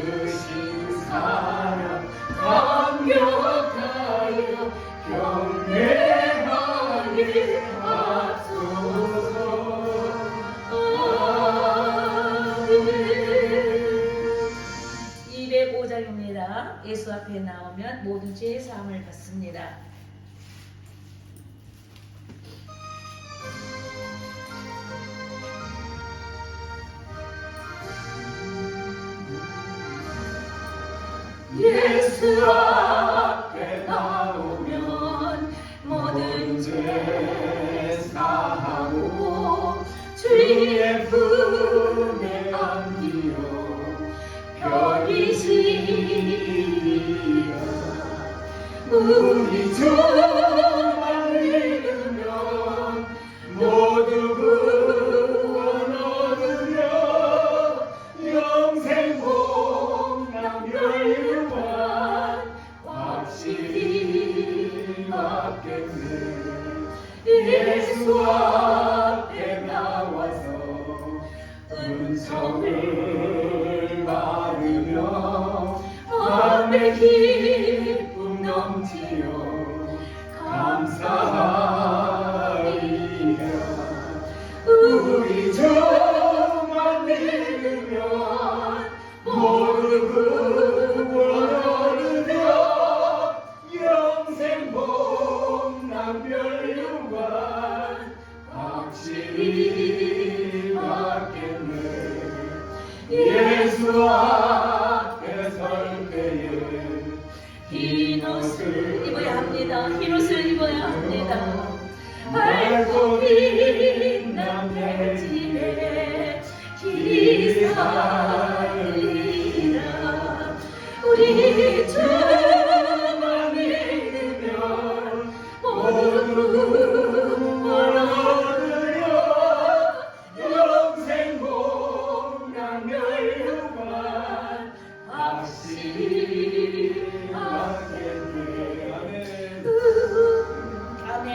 크신 사랑 감격하여 경배하게 하소서. 아멘. 205장입니다. 예수 앞에 나오면 모든 죄의 사함을 받습니다. 예수 앞에 나오면 모든 죄 사하고 주의 품에 안기어 편히 쉬리라. 우리 주만 믿으면 모두 구원 얻으며 영생 복락 멸류관 확실히 받겠네. 예수 앞에 나와서 은총을 받으며 마음의 기쁨 넘치어 감사하리라. 우리 주만 믿으면 모두 구원 얻으며 영생 복락 멸류관 확실히 받겠네. 예수 앞에 설 때에 흰 옷을 입어야 합니다. 흰 옷을 입어야 합니다. 밝고 빛난 대지에 기사리라. 우리 주만 믿으면 모두 구원 얻으려 영생 복락 멸류관 확실히 받겠네. 아멘.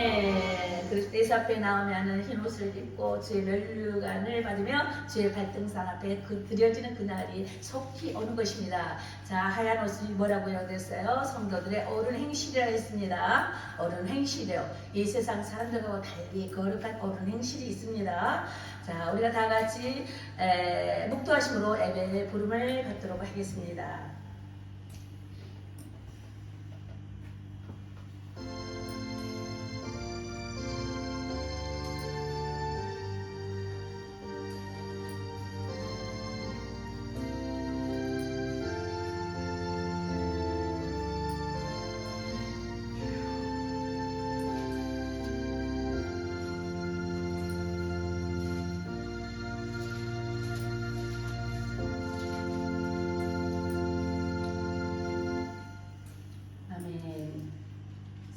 예수 앞에 나오면은 흰 옷을 입고 주의 멸류관을 받으며 주의 발등상 앞에 드려지는 그날이 속히 오는 것입니다. 자, 하얀 옷이 뭐라고요? 그랬어요? 성도들의 옳은 행실이라 했습니다. 옳은 행실이요. 이 세상 사람들과 달리 거룩한 옳은 행실이 있습니다. 자, 우리가 다 같이 묵도하심으로 예배의 부름을 받도록 하겠습니다.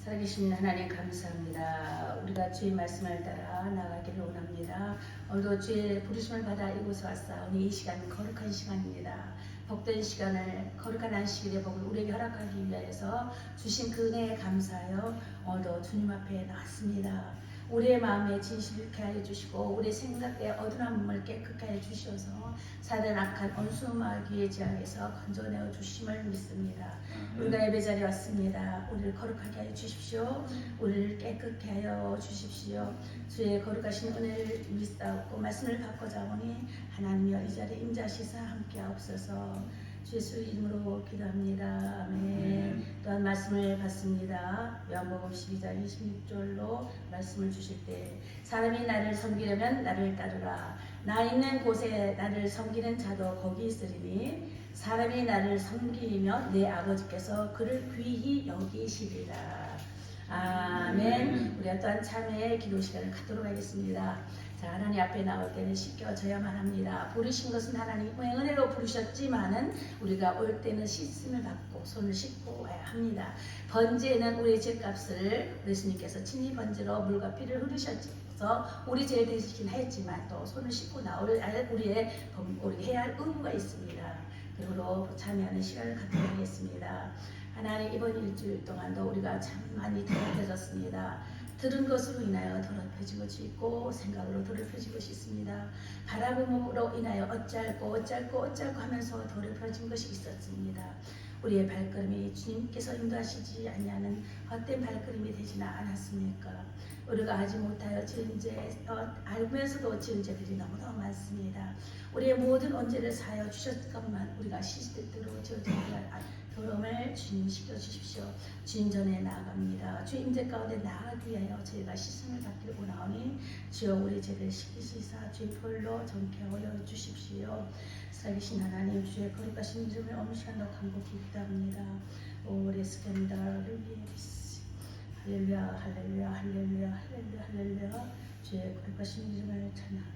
살아계신 하나님 감사합니다. 우리가 주의 말씀을 따라 나가기를 원합니다. 오늘도 주의 부르심을 받아 이곳에 왔사오니 이 시간은 거룩한 시간입니다. 복된 시간을 거룩한 안식일의 복을 우리에게 허락하기 위하여서 주신 그 은혜에 감사하여 오늘도 주님 앞에 나왔습니다. 우리의 마음에 진실케 하여 주시고 우리의 생각에 어두움을 깨끗게 하여 주셔서 사단 악한 온수 마귀의 지향에서 건져내어 주심을 믿습니다. 우리가 예배 자리에 왔습니다. 우리를 거룩하게 하여 주십시오. 우리를 깨끗게 하여 주십시오. 주의 거룩하신 은혜를 믿사옵고 말씀을 받고자 하오니 하나님여 이 자리에 임자시사 함께하옵소서. 예수 이름으로 기도합니다. 아멘. 또한 말씀을 받습니다. 요한복음 12장 26절로 말씀을 주실 때 사람이 나를 섬기려면 나를 따르라. 나 있는 곳에 나를 섬기는 자도 거기 있으리니 사람이 나를 섬기면 내 아버지께서 그를 귀히 여기시리라. 아멘. 우리가 또한 참회의 기도 시간을 갖도록 하겠습니다. 자, 하나님 앞에 나올 때는 씻겨져야만 합니다. 부르신 것은 하나님의 은혜로 부르셨지만은 우리가 올 때는 씻음을 받고 손을 씻고 와야 합니다. 번제는 우리의 죄값을 예수님께서 친히 번제로 물과 피를 흐르셔서 우리 죄 대신 했지만 또 손을 씻고 나올 우리의 우리 해야 할 의무가 있습니다. 그리고 참여하는 시간을 갖도록 하겠습니다. 하나님 이번 일주일 동안도 우리가 참 많이 더욱해졌습니다. 들은 것으로 인하여 더럽혀진 것이 있고 생각으로 더럽혀진 것이 있습니다. 바라봄으로 인하여 어찌할꼬 하면서 더럽혀진 것이 있었습니다. 우리의 발걸음이 주님께서 인도하시지 아니하는 헛된 발걸음이 되지는 않았습니까? 우리가 하지 못하여 지은 죄, 알면서도 지은 죄들이 너무너무 많습니다. 우리의 모든 언제를 사하여 주셨건만 우리가 시스템대로 지어진 더러움을 주님 시켜주십시오. 주님 전에 나아갑니다. 주 임재 가운데 나아가기 위하여 저희가 시선을 받기를 원하오니 주여 우리 죄를 씻기시사 주의 볼로 정케 하여 주십시오. 살아계신 하나님 주의 거룩하신 이름을 어느 시간도 간곡히 기도합니다. 오래 스캔다 루비에스 할렐루야 할렐루야 할렐루야 할렐루야 할렐루야 주의 거룩하신 이름을 찬양합니다.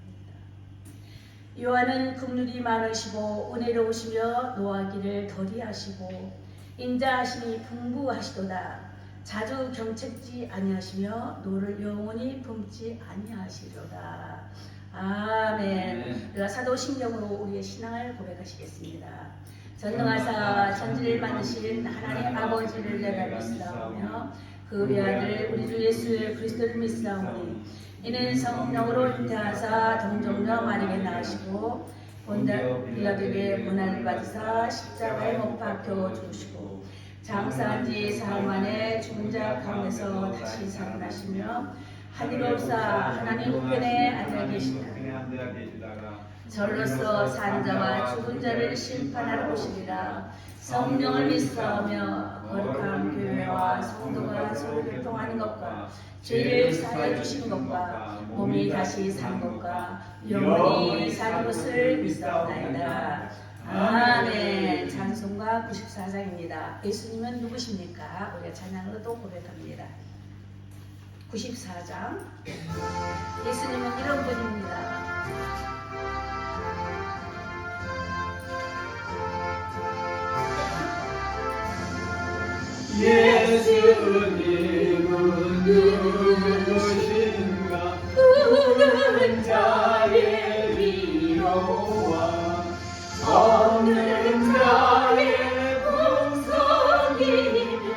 요한은 국률이 많으시고 은혜로우시며 노하기를 더디하시고 인자하심이 풍부하시도다. 자주 경책지 아니하시며 노를 영원히 품지 아니하시도다. 아멘. 우리가 사도신경으로 우리의 신앙을 고백하시겠습니다. 전능하사 천지를 만드신 하나님 아버지를 내가 믿사오며 그 외아들 우리 주 예수 그리스도를 믿사오니 이는 성령으로 잉태하사 동정녀 마리에 낳으시고 본다 빌라도에게 고난을 받으사 십자가에 못 박혀 죽으시고 장사한 지 사흘 만에 죽은 자 가운데서 다시 살아나시며 하늘옵사 하나님 우편에 앉아 계시다. 절로서 산 자와 죽은 자를 심판하러 오시리라. 성령을 믿사오며 거룩한 교회와 성도가 서로 교통하는 것과 죄를 사하여 주시는 것과 몸이 다시 사는 것과 영원히 사는 것을 믿사옵나이다. 아멘. 찬송가 94장입니다. 예수님은 누구십니까? 우리가 찬양으로 또 고백합니다. 94장. 예수님은 이런 분입니다. 예수님은 누구신가? 우는 자의 위로와 없는 자의 풍성이며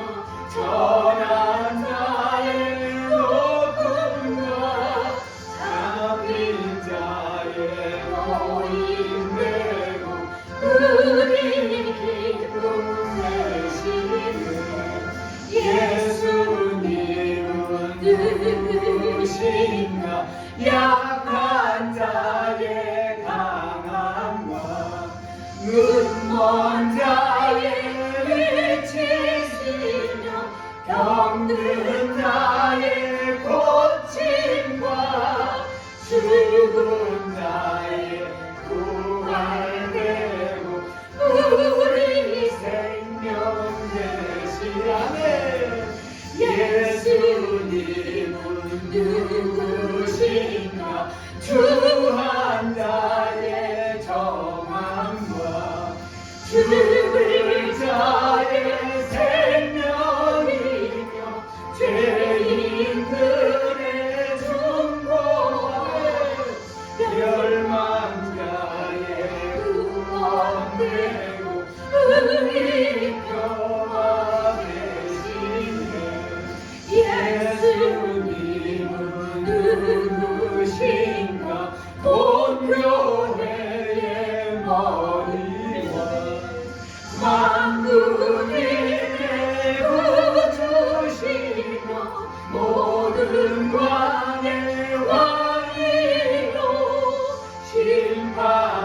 전한 자의 높음과 잡힌 자의 모임되고 우리 기쁨 내시네. 예수님은 누구신가? 약한 자의 강함과 눈먼 자의 위치시며 병든 자의 고침과 죽은 자의 부활되고 우리 생명 되시라네. 예수님은 누구신가? 주한 자의 정함과 죽을 자의 생명이며 죄인들의 중보하네. 멸망자의 구원되고 우리 평화 되시네. 예수님은 누구신가? 본교회의 머리와 만국을 구주시며 모든 왕의 왕이요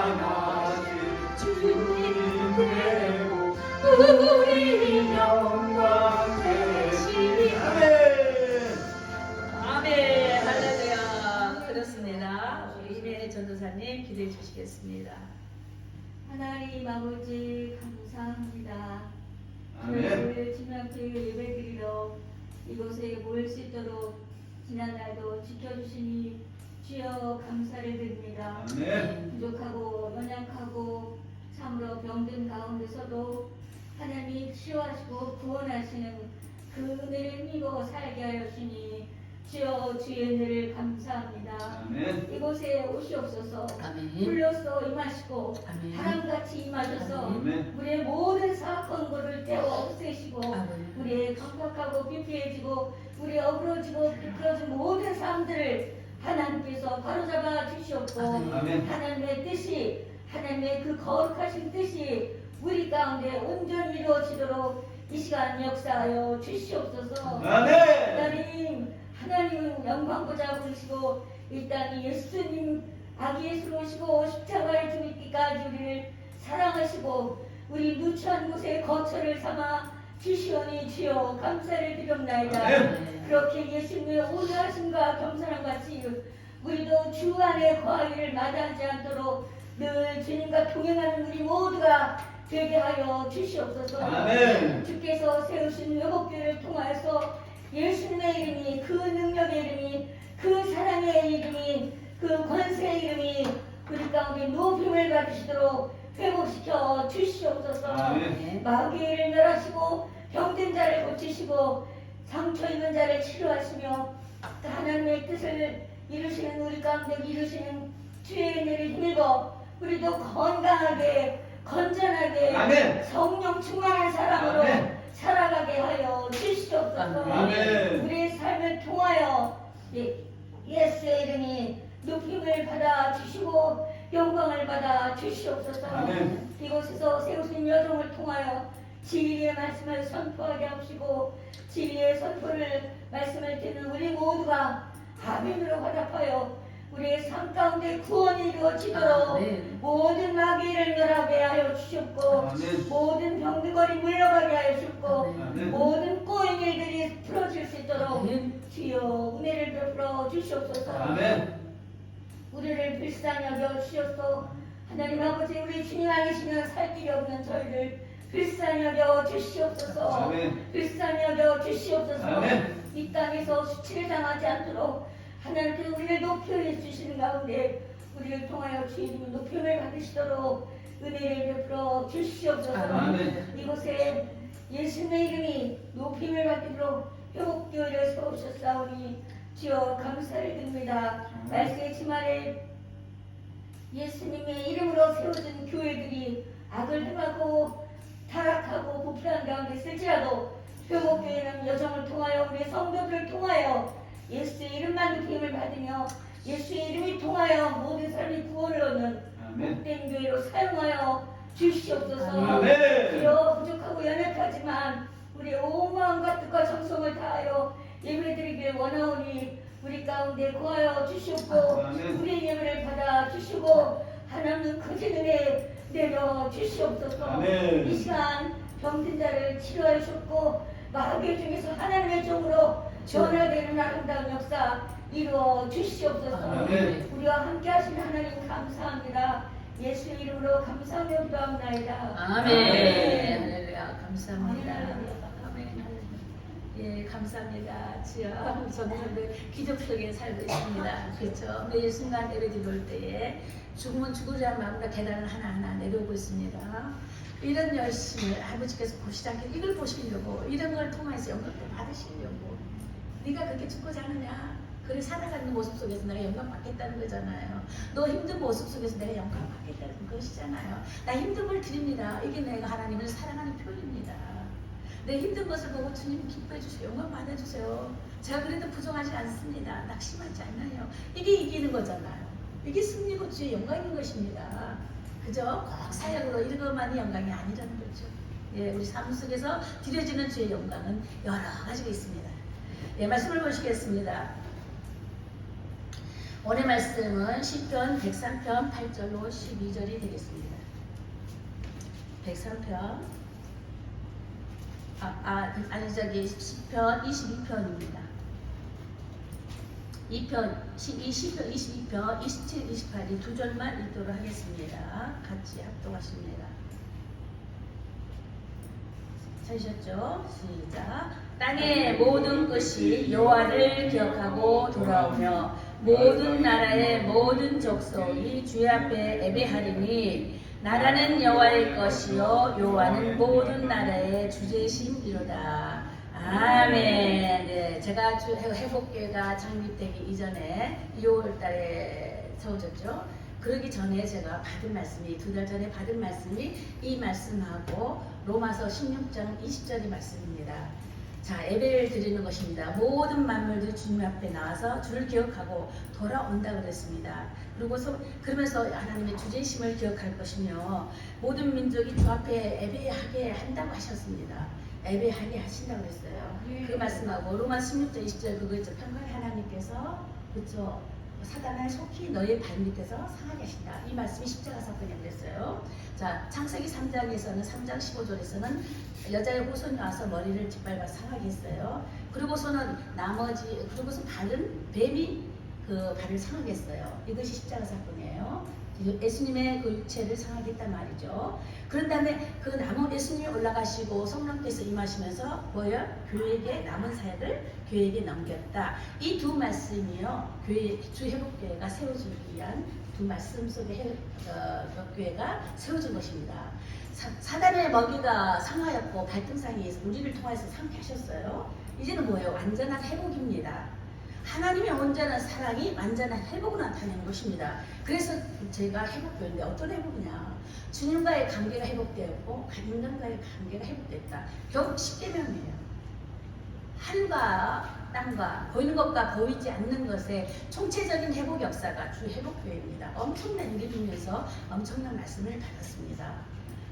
심판하실 주님 되고 우리 영광 되시리. 아멘. 할렐루야. 그렇습니다. 우리 이민혜 전도사님 기도해 주시겠습니다. 하나님 아버지 감사합니다. 아멘. 오늘 주님께 예배드리러 이곳에 모일 수 있도록 지난날도 지켜주시니 주여 감사를 드립니다. 아멘. 부족하고 연약하고 참으로 병든 가운데서도 하나님이 치유하시고 구원하시는 그 은혜를 믿고 살게 하여 주시니 주여 주의 은혜를 감사합니다. 아멘. 이곳에 오시옵소서. 아멘. 불로써 임하시고 아멘. 바람같이 임하셔서 아멘. 우리의 모든 사건들을 떼어 없애시고 주시고 아멘. 우리의 강팍하고 피폐해지고 우리 어그러지고 비틀어진 모든 삶들을 하나님께서 바로잡아 주시옵고 아멘. 아멘. 하나님의 뜻이 하나님의 그 거룩하신 뜻이 우리 가운데 온전히 이루어지도록 이 시간 역사하여 주시옵소서. 아멘. 하나님 영광보다 부르시고 이 땅에 예수님 아기 예수로 오시고 십자가에 죽기까지 우리를 사랑하시고 우리 누추한 곳에 거처를 삼아 주시오니 주여 감사를 드립나이다. 아멘. 그렇게 예수님의 온유하심과 겸손함 같이 우리도 주 안에 거하기를 마다하지 않도록 늘 주님과 동행하는 우리 모두가 되게 하여 주시옵소서. 아멘. 주께서 세우신 회복교회를 통하여서 예수님의 이름이 그 능력의 이름이 그 사랑의 이름이 그 권세의 이름이 우리 가운데 높임을 받으시도록 회복시켜 주시옵소서. 아멘. 마귀를 멸하시고 병든 자를 고치시고 상처 입은 자를 치료하시며 또 하나님의 뜻을 이루시는 우리 가운데 이루시는 주의 은혜를 힘입어 우리도 건강하게 건전하게 아멘. 성령 충만한 사람으로 아멘. 살아가게 하여 주시옵소서. 아멘. 우리의 삶을 통하여 예수의 이름이 높임을 받아 주시고 영광을 받아 주시옵소서. 아멘. 이곳에서 세우신 여정을 통하여 진리의 말씀을 선포하게 하시고 진리의 선포를 말씀을 듣는 우리 모두가 아멘으로 화답하여 우리의 삶 가운데 구원이 이루어지도록 아멘. 모든 마귀를 멸하게 하여 주셨고 아멘. 모든 병들거리 물러가게 하여 주셨고 아멘. 모든 꼬인 일들이 풀어질 수 있도록 아멘. 주여 은혜를 베풀어 주시옵소서. 아멘. 우리를 불쌍히 여겨 주시옵소. 하나님 아버지 우리 주님 아니시면 살 길이 없는 저희를 불쌍히 여겨 주시옵소서. 아멘. 불쌍히 여겨 주시옵소서. 아멘. 이 땅에서 수치를 당하지 않도록 하나님께서 우리를 높여 주시는 가운데 우리를 통하여 주님의 높임을 받으시도록 은혜를 베풀어 주시옵소서. 아멘. 이곳에 예수님의 이름이 높임을 받도록 회복교회를 세우셨사오니 주여 감사를 드립니다. 말씀의 주말에 예수님의 이름으로 세워진 교회들이 악을 행하고 타락하고 부패한 가운데 있을지라도 회복교회는 여정을 통하여 우리 성도들을 통하여 예수의 이름만 높임을 받으며 예수의 이름을 통하여 모든 사람이 구원을 얻는 아멘. 복된 교회로 사용하여 주시옵소서. 아멘. 비록 부족하고 연약하지만 우리 온 마음과 뜻과 정성을 다하여 예배드리길 원하오니 우리 가운데 구하여 주시옵고 아멘. 우리의 예배를 받아 주시고 하나님 크신 은혜 내려 주시옵소서. 아멘. 이 시간 병든 자를 치료하여 주셨고 마귀 중에서 하나님의 종으로 전화되는 아름다운 역사 이루어 주시옵소서. 아멘. 우리와 함께 하시는 하나님 감사합니다. 예수 이름으로 감사하며 기도합나이다. 아멘. 할렐루야. 감사합니다. 아멘. 아멘. 예, 감사합니다. 주여, 저는 기적 속에 살고 있습니다. 그렇죠? 매일 순간 예배드릴 볼 때에 죽으면 죽으자 마음과 계단을 하나하나 내려오고 있습니다. 이런 열심을 아버지께서 보시지 않게 이걸 보시려고 이런 걸 통해서 영광을 받으시려고 네가 그렇게 죽고자 하느냐? 그래 살아가는 모습 속에서 내가 영광 받겠다는 거잖아요. 너 힘든 모습 속에서 내가 영광 받겠다는 것이잖아요. 나 힘든 걸 드립니다. 이게 내가 하나님을 사랑하는 표현입니다. 내 힘든 것을 보고 주님 기뻐해 주세요. 영광 받아주세요. 제가 그래도 부정하지 않습니다. 낙심하지 않아요. 이게 이기는 거잖아요. 이게 승리고 주의 영광인 것입니다. 그죠? 꼭 사역으로 이런 것만이 영광이 아니라는 거죠. 예, 우리 삶 속에서 드려지는 주의 영광은 여러 가지가 있습니다. 예, 말씀을 보시겠습니다. 오늘 말씀은 시편 103편 8절로 12절이 되겠습니다. 103편 시편 22편입니다. 22편 27, 28이 두 절만 읽도록 하겠습니다. 같이 합독하십니다. 찾으셨죠? 시작. 땅의 모든 것이 여호와를 기억하고 돌아오며 모든 나라의 모든 족속이 주의 앞에 예배하리니 나라는 여호와의 것이요 여호와는 모든 나라의 주제이심이로다. 아멘. 네, 제가 회복교회가 창립되기 이전에 2월달에 세워졌죠. 그러기 전에 제가 받은 말씀이 2달 전에 받은 말씀이 이 말씀하고 로마서 16장 20절의 말씀입니다. 자, 예배를 드리는 것입니다. 모든 만물들이 주님 앞에 나와서 주를 기억하고 돌아온다 그랬습니다. 그러면서 하나님의 주제심을 기억할 것이며 모든 민족이 주 앞에 예배하게 한다고 하셨습니다. 예배하게 하신다고 그랬어요. 그 말씀하고 로마 16장 20절 그거 있죠. 평강의 하나님께서 그렇죠. 사단을 속히 너의 발밑에서 상하게 하신다. 이 말씀이 십자가 사건이 그랬어요. 자, 창세기 3장에서는 3장 15절에서는 여자의 후손이 와서 머리를 짓밟아 상하게 했어요. 그리고서는 발은 뱀이 그 발을 상하게 했어요. 이것이 십자가 사건이에요. 예수님의 그 육체를 상하게 했단 말이죠. 그런 다음에 그 남은 예수님이 올라가시고 성령께서 임하시면서 뭐예요? 교회에게 남은 사역을 교회에게 넘겼다. 이 두 말씀이요. 주 회복교회가 세워지기 위한 두 말씀 속에 교회가 세워진 것입니다. 사단의 먹이가 상하였고 발등상이 우리를 통해서 상케 하셨어요. 이제는 뭐예요? 완전한 회복입니다. 하나님의 온전한 사랑이 완전한 회복을 나타내는 것입니다. 그래서 제가 회복교인데 어떤 회복이냐? 주님과의 관계가 회복되었고 인간과의 관계가 회복됐다. 결국 십계명이에요. 하늘과 땅과 보이는 것과 보이지 않는 것의 총체적인 회복 역사가 주 회복교회입니다. 엄청난 일을 이루면서 엄청난 말씀을 받았습니다.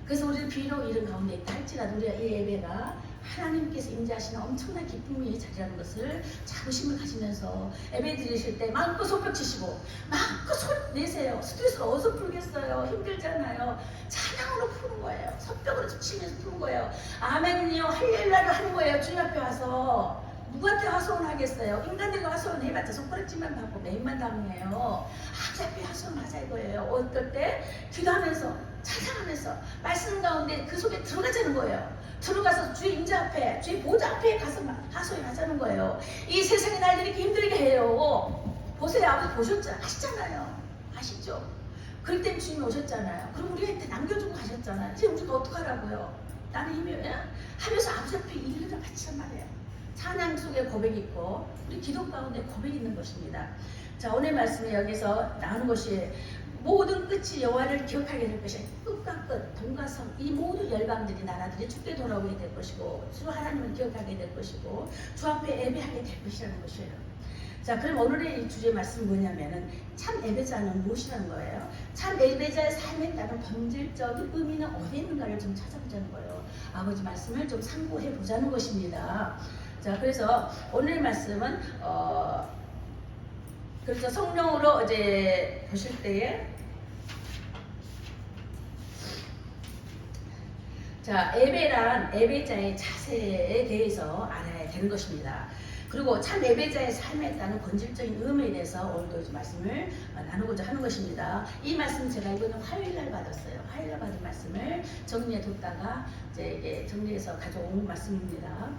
그래서 우리는 비록 이런 가운데 있다 할지라도 우리가 이 예배가 하나님께서 임재하시는 엄청난 기쁨이 자리하는 것을 자부심을 가지면서 예배 드리실 때 마음껏 손뼉 치시고 마음껏 소리 내세요. 스트레스가 어디서 풀겠어요? 힘들잖아요. 찬양으로 푸는 거예요. 손뼉으로 치면서 푸는 거예요. 아멘이요 할렐루야를 하는 거예요. 주님 앞에 와서 누구한테 하소연하겠어요? 인간들과 하소연해봤자 손가락질만 받고 매일만 당해요. 하나님 앞에 하소연하자 이거예요. 어떨 때 기도하면서 찬양하면서 말씀 가운데 그 속에 들어가자는 거예요. 들어가서 주의 임자 앞에 주의 보좌 앞에 가서 하소연하자는 거예요. 이 세상이 날 이렇게 힘들게 해요. 보세요. 아버지 보셨잖아요. 아시잖아요. 아시죠? 그럴 땐 주님이 오셨잖아요. 그럼 우리한테 남겨주고 가셨잖아요. 이제 우리가 어떡하라고요? 나는 힘이 하면서 아버지 앞에 일을 바치란 말이에요. 찬양 속에 고백이 있고 우리 기도 가운데 고백이 있는 것입니다. 자, 오늘 말씀에 여기서 나오는 것이 모든 끝이 여호와를 기억하게 될 것이야. 끝과 끝, 동과 성, 이 모든 열방들이 나라들이 주께 돌아오게 될 것이고 주 하나님을 기억하게 될 것이고 주 앞에 예배하게 될 것이라는 것이에요. 자, 그럼 오늘의 이 주제 말씀은 뭐냐면은 참 예배자는 무엇이라는 거예요? 참 예배자의 삶에 따른 본질적인 의미는 어디에 있는가를 좀 찾아보자는 거예요. 아버지 말씀을 좀 상고해 보자는 것입니다. 자, 그래서 오늘 말씀은 그래서 성령으로 이제 보실 때에 자, 예배란 예배자의 자세에 대해서 알아야 되는 것입니다. 그리고 참 예배자의 삶에 따른 본질적인 의미에 대해서 오늘도 말씀을 나누고자 하는 것입니다. 이 말씀 제가 이거는 화요일날 받았어요. 화요일날 받은 말씀을 정리해 뒀다가 이제 정리해서 가져온 말씀입니다.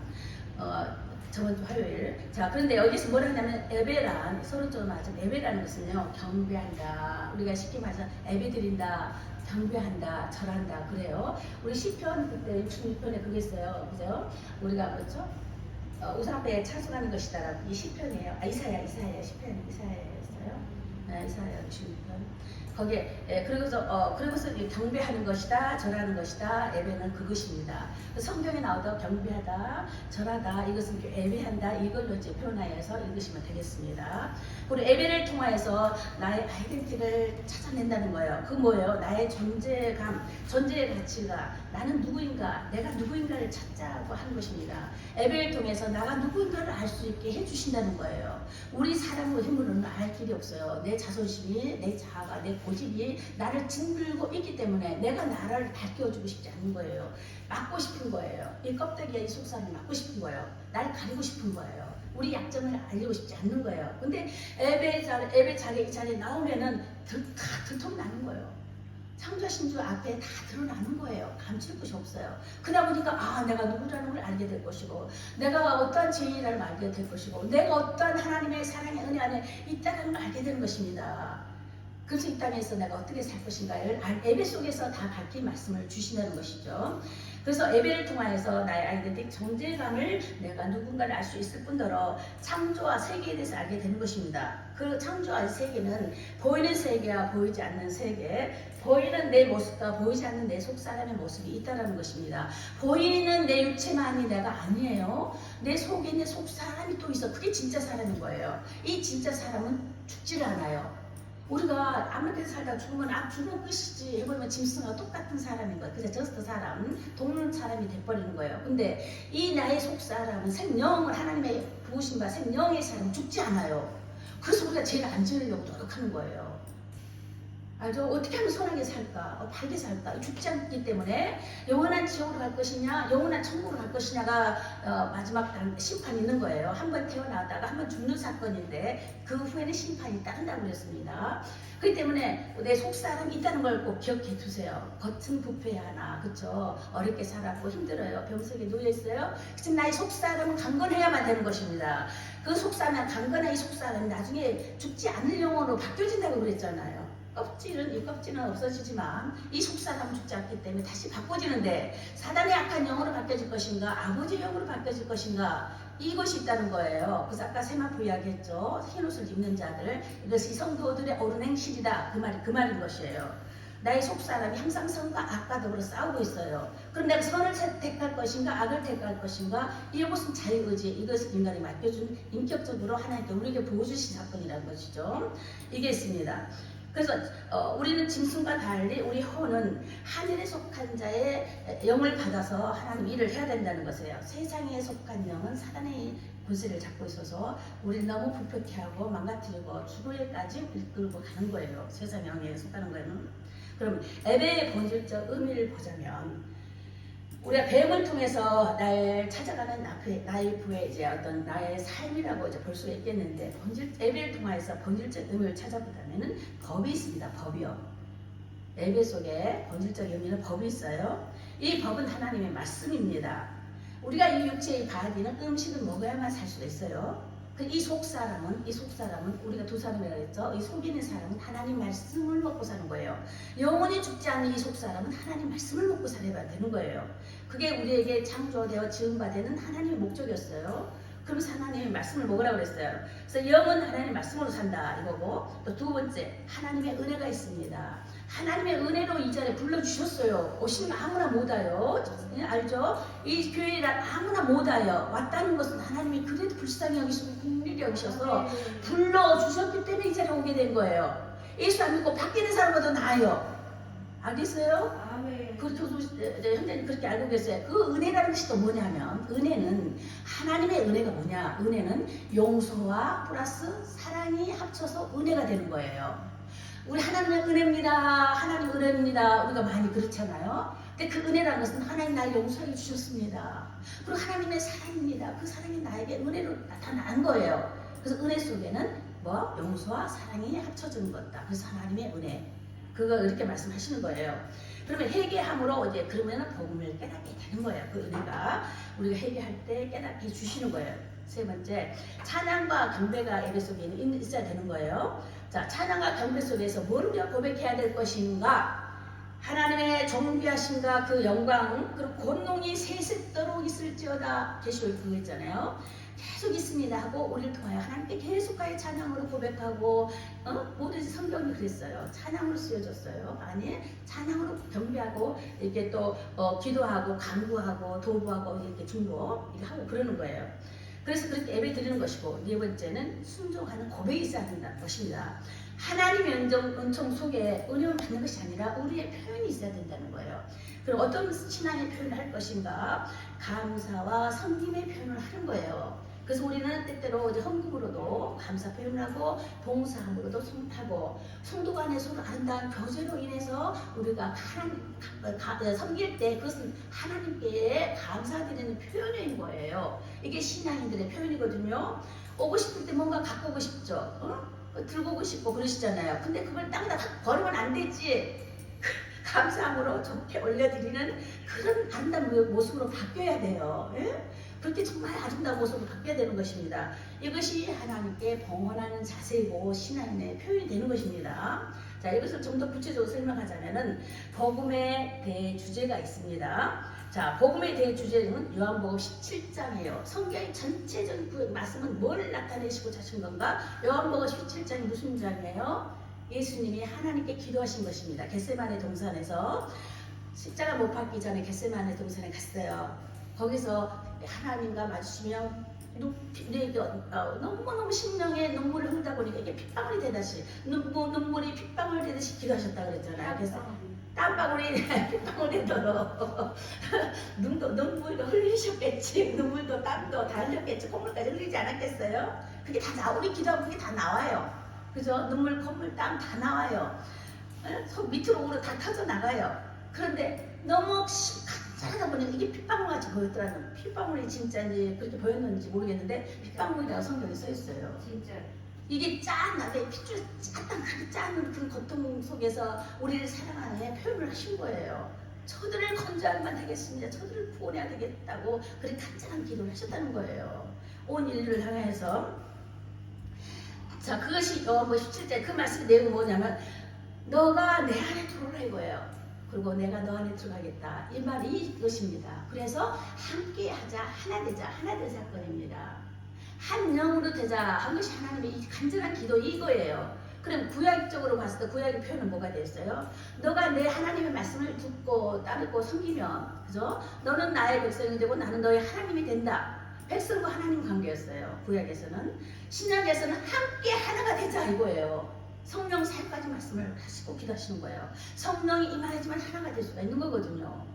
저번 주 화요일. 자, 그런데 여기서 뭐라 하냐면 예배란 서로 좀 맞은 예배라는 것은요 경배한다. 우리가 쉽게 말해서 예배 드린다, 경배한다, 절한다 그래요. 우리 시편 그때 66편에 그게 있어요, 그죠? 우리가 그렇죠? 우상 앞에 찬송하는 것이다라고 이 시편이에요. 이사야 시편 이사야였어요. 네, 이사야 66편. 거기에 그러고서 경배하는 것이다, 절하는 것이다, 예배는 그것입니다. 성경에 나오다 경배하다, 절하다, 이것은 예배한다, 이걸로 이제 표현하여서 읽으시면 되겠습니다. 그리고 예배를 통하여서 나의 아이덴티티를 찾아낸다는 거예요. 그 뭐예요? 나의 존재감, 존재의 가치가 나는 누구인가, 내가 누구인가를 찾자고 하는 것입니다. 예배를 통해서 나가 누구인가를 알 수 있게 해주신다는 거예요. 우리 사람의 힘으로는 알 길이 없어요. 내 자존심이, 내 자아가, 내 고집이 나를 짓들고 있기 때문에 내가 나를 밝혀주고 싶지 않는 거예요. 막고 싶은 거예요. 이 껍데기와 이 속살을 막고 싶은 거예요. 날 가리고 싶은 거예요. 우리 약점을 알리고 싶지 않는 거예요. 근데 예배 자리에 나오면은 다 들통나는 거예요. 창조하신 주 앞에 다 드러나는 거예요. 감출 것이 없어요. 그러다 보니까 내가 누구라는 걸 알게 될 것이고 내가 어떠한 죄인이라는 걸 알게 될 것이고 내가 어떠한 하나님의 사랑의 은혜 안에 있다는 걸 알게 되는 것입니다. 그래서 이 땅에서 내가 어떻게 살 것인가를 예배 속에서 다 밝힌 말씀을 주신다는 것이죠. 그래서 예배를 통하여서 나의 아이덴틱 존재감을 내가 누군가를 알 수 있을 뿐더러 창조와 세계에 대해서 알게 되는 것입니다. 그 창조와 세계는 보이는 세계와 보이지 않는 세계, 보이는 내 모습과 보이지 않는 내 속사람의 모습이 있다는 것입니다. 보이는 내 육체만이 내가 아니에요. 내 속에 있는 속사람이 또 있어. 그게 진짜 사람인 거예요. 이 진짜 사람은 죽지를 않아요. 우리가 아무렇게 살다 죽으면 죽으면 끝이지 해보면 짐승과 똑같은 사람인 거예요. 그래서 저스트 사람, 동물 사람이 돼버리는 거예요. 근데 이 나의 속사람은 생명을 하나님의 부으심과 생명의 사람은 죽지 않아요. 그래서 우리가 죄를 안 지으려고 노력하는 거예요. 알죠? 어떻게 하면 선하게 살까? 바르게 살까? 죽지 않기 때문에 영원한 지옥으로 갈 것이냐, 영원한 천국으로 갈 것이냐가 마지막 심판이 있는 거예요. 한 번 태어나다가 한 번 죽는 사건인데 그 후에는 심판이 따른다고 그랬습니다. 그렇기 때문에 내 속사람이 있다는 걸 꼭 기억해 두세요. 겉은 부패하나, 그렇죠? 어렵게 살았고 힘들어요. 병석에 누워있어요. 그래서 나의 속사람은 강건해야만 되는 것입니다. 그 속사람, 강건한 이 속사람이 나중에 죽지 않을 영혼으로 바뀌어진다고 그랬잖아요. 이 껍질은 없어지지만 이 속사람은 죽지 않기 때문에 다시 바꿔지는데 사단의 악한 영으로 바뀌어질 것인가 아버지의 영으로 바뀌어질 것인가 이것이 있다는 거예요. 그래서 아까 세마포 이야기했죠. 흰옷을 입는 자들 이것이 성도들의 옳은 행실이다. 그 말인 것이에요. 나의 속사람이 항상 선과 악과 더불어 싸우고 있어요. 그럼 내가 선을 택할 것인가 악을 택할 것인가 이것은 자유의지 이것을 인간이 맡겨준 인격적으로 하나님께 우리에게 보여주신 사건이라는 것이죠. 이게 있습니다. 그래서 우리는 짐승과 달리 우리 혼은 하늘에 속한 자의 영을 받아서 하나님 일을 해야 된다는 것이에요. 세상에 속한 영은 사단의 권세를 잡고 있어서 우리를 너무 불편케 하고 망가뜨리고 죽을까지 이끌고 가는 거예요. 세상 영에 속하는 거는. 그럼 예배의 본질적 의미를 보자면 우리가 배움을 통해서 나를 찾아가는 나의 부의 이제 어떤 나의 삶이라고 이제 볼 수가 있겠는데 예배를 통해서 본질적 의미를 찾아보자면은 법이 있습니다. 법이요. 예배 속에 본질적 의미는 법이 있어요. 이 법은 하나님의 말씀입니다. 우리가 이 육체의 바디는 음식을 먹어야만 살 수가 있어요. 이 속사람은 우리가 두 사람이라고 했죠. 이 속에 있는 사람은 하나님 말씀을 먹고 사는 거예요. 영원히 죽지 않는 이 속사람은 하나님 말씀을 먹고 살아야 되는 거예요. 그게 우리에게 창조되어 지음받는 하나님의 목적이었어요. 그러면서 하나님의 말씀을 먹으라고 그랬어요. 그래서 영은 하나님의 말씀으로 산다 이거고 또 두 번째 하나님의 은혜가 있습니다. 하나님의 은혜로 이 자리에 불러주셨어요. 오시면 아무나 못 와요. 알죠? 이 교회란 아무나 못 와요. 왔다는 것은 하나님이 그래도 불쌍히 여기시고 긍휼히 여기셔서 불러주셨기 때문에 이 자리에 오게 된 거예요. 예수 안 믿고 바뀌는 사람보다 나아요. 알겠어요? 아멘. 현재는 그렇게 알고 계세요. 그 은혜라는 것이 또 뭐냐면 은혜는 하나님의 은혜가 뭐냐? 은혜는 용서와 플러스 사랑이 합쳐서 은혜가 되는 거예요. 우리 하나님의 은혜입니다. 하나님의 은혜입니다. 우리가 많이 그렇잖아요. 근데 그 은혜라는 것은 하나님 나를 용서해 주셨습니다. 그리고 하나님의 사랑입니다. 그 사랑이 나에게 은혜로 나타난 거예요. 그래서 은혜 속에는 뭐 용서와 사랑이 합쳐진 것다. 그래서 하나님의 은혜. 그거 이렇게 말씀하시는 거예요. 그러면 회개함으로 이제 그러면은 복음을 깨닫게 되는 거예요. 그 은혜가 우리가 회개할 때 깨닫게 주시는 거예요. 세 번째, 찬양과 경배가 예배 속에 있어야 되는 거예요. 자, 찬양과 경배 속에서 뭘 우리가 고백해야 될 것인가? 하나님의 존귀하신가 그 영광 그리고 권능이 세세토록 있을지어다. 계시록에 그거 있잖아요. 계속 있습니다 하고 우리를 통하여 하나님께 계속하여 찬양으로 고백하고 모든 성경이 그랬어요. 찬양으로 쓰여졌어요. 아니 찬양으로 경배하고 이렇게 또 기도하고 간구하고 도구하고 이렇게 중보 이렇게 하고 그러는 거예요. 그래서 그렇게 예배 드리는 것이고 네 번째는 순종하는 고백이 있어야 된다는 것입니다. 하나님의 은총 속에 은혜를 받는 것이 아니라 우리의 표현이 있어야 된다는 거예요. 그럼 어떤 신앙의 표현을 할 것인가? 감사와 섬김의 표현을 하는 거예요. 그래서 우리는 때때로 이제 헌금으로도 감사 표현을 하고 봉사함으로도 하고 성도 간의 서로 아름다운 교제로 인해서 우리가 섬길 때 그것은 하나님께 감사드리는 표현인 거예요. 이게 신앙인들의 표현이거든요. 오고 싶을 때 뭔가 갖고 오고 싶죠. 들고 오고 싶고 그러시잖아요. 근데 그걸 땅에다 버리면 안 되지. 감사함으로 좋게 올려드리는 그런 아름다운 모습으로 바뀌어야 돼요. 예? 그렇게 정말 아름다운 모습으로 바뀌어야 되는 것입니다. 이것이 하나님께 봉헌하는 자세이고 신앙의 표현이 되는 것입니다. 자, 이것을 좀 더 구체적으로 설명하자면은 복음의 대주제가 있습니다. 자, 복음에 대해 주제는 요한복음 17장이에요. 성경의 전체적인 그 말씀은 뭘 나타내시고 자신 건가? 요한복음 17장이 무슨 장이에요? 예수님이 하나님께 기도하신 것입니다. 겟세마네 동산에서 십자가 못 박기 전에 겟세마네 동산에 갔어요. 거기서 하나님과 마주치며 너무너무 심령에 눈물을 흘리다 보니까 이게 핏방울이 되듯이 눈물이 핏방울 되듯이 기도하셨다 그랬잖아요. 그래서 땀방울이 핏방울이 들어 눈물도 흘리셨겠지. 눈물도 땀도 다 흘렸겠지. 콧물까지 흘리지 않았겠어요? 그게 다 우리 기도하면 그게 다 나와요. 그죠? 눈물, 콧물, 땀 다 나와요. 속 밑으로 오로 다 터져 나가요. 그런데 너무 간절하다 보니 이게 핏방울같이 보였더라는. 핏방울이 진짜인지 그렇게 보였는지 모르겠는데 핏방울이라고 성경에 써 있어요. 진짜. 이게 짠하게 핏줄 짠하게 짜는 그 고통 속에서 우리를 사랑하는 표현을 하신 거예요. 저들을 건져야만 되겠습니다. 저들을 구원해야 되겠다고 그렇게 간절한 기도를 하셨다는 거예요. 온 인류를 향해서. 자, 그것이 요한복음 17장 그 말씀의 내용은 뭐냐면 너가 내 안에 들어오라 이거예요. 그리고 내가 너 안에 들어가겠다. 이 말이 이것입니다. 그래서 함께 하자, 하나 되자 사건입니다. 한 영으로 되자 한 것이 하나님의 이 간절한 기도 이거예요. 그럼 구약적으로 봤을 때 구약의 표현은 뭐가 됐어요? 너가 내 하나님의 말씀을 듣고 따르고 섬기면, 그죠? 너는 나의 백성이 되고 나는 너의 하나님이 된다. 백성과 하나님 관계였어요. 구약에서는. 신약에서는 함께 하나가 되자 이거예요. 성령 세 가지 말씀을 하시고 기도하시는 거예요. 성령이 임하지만 하나가 될 수가 있는 거거든요.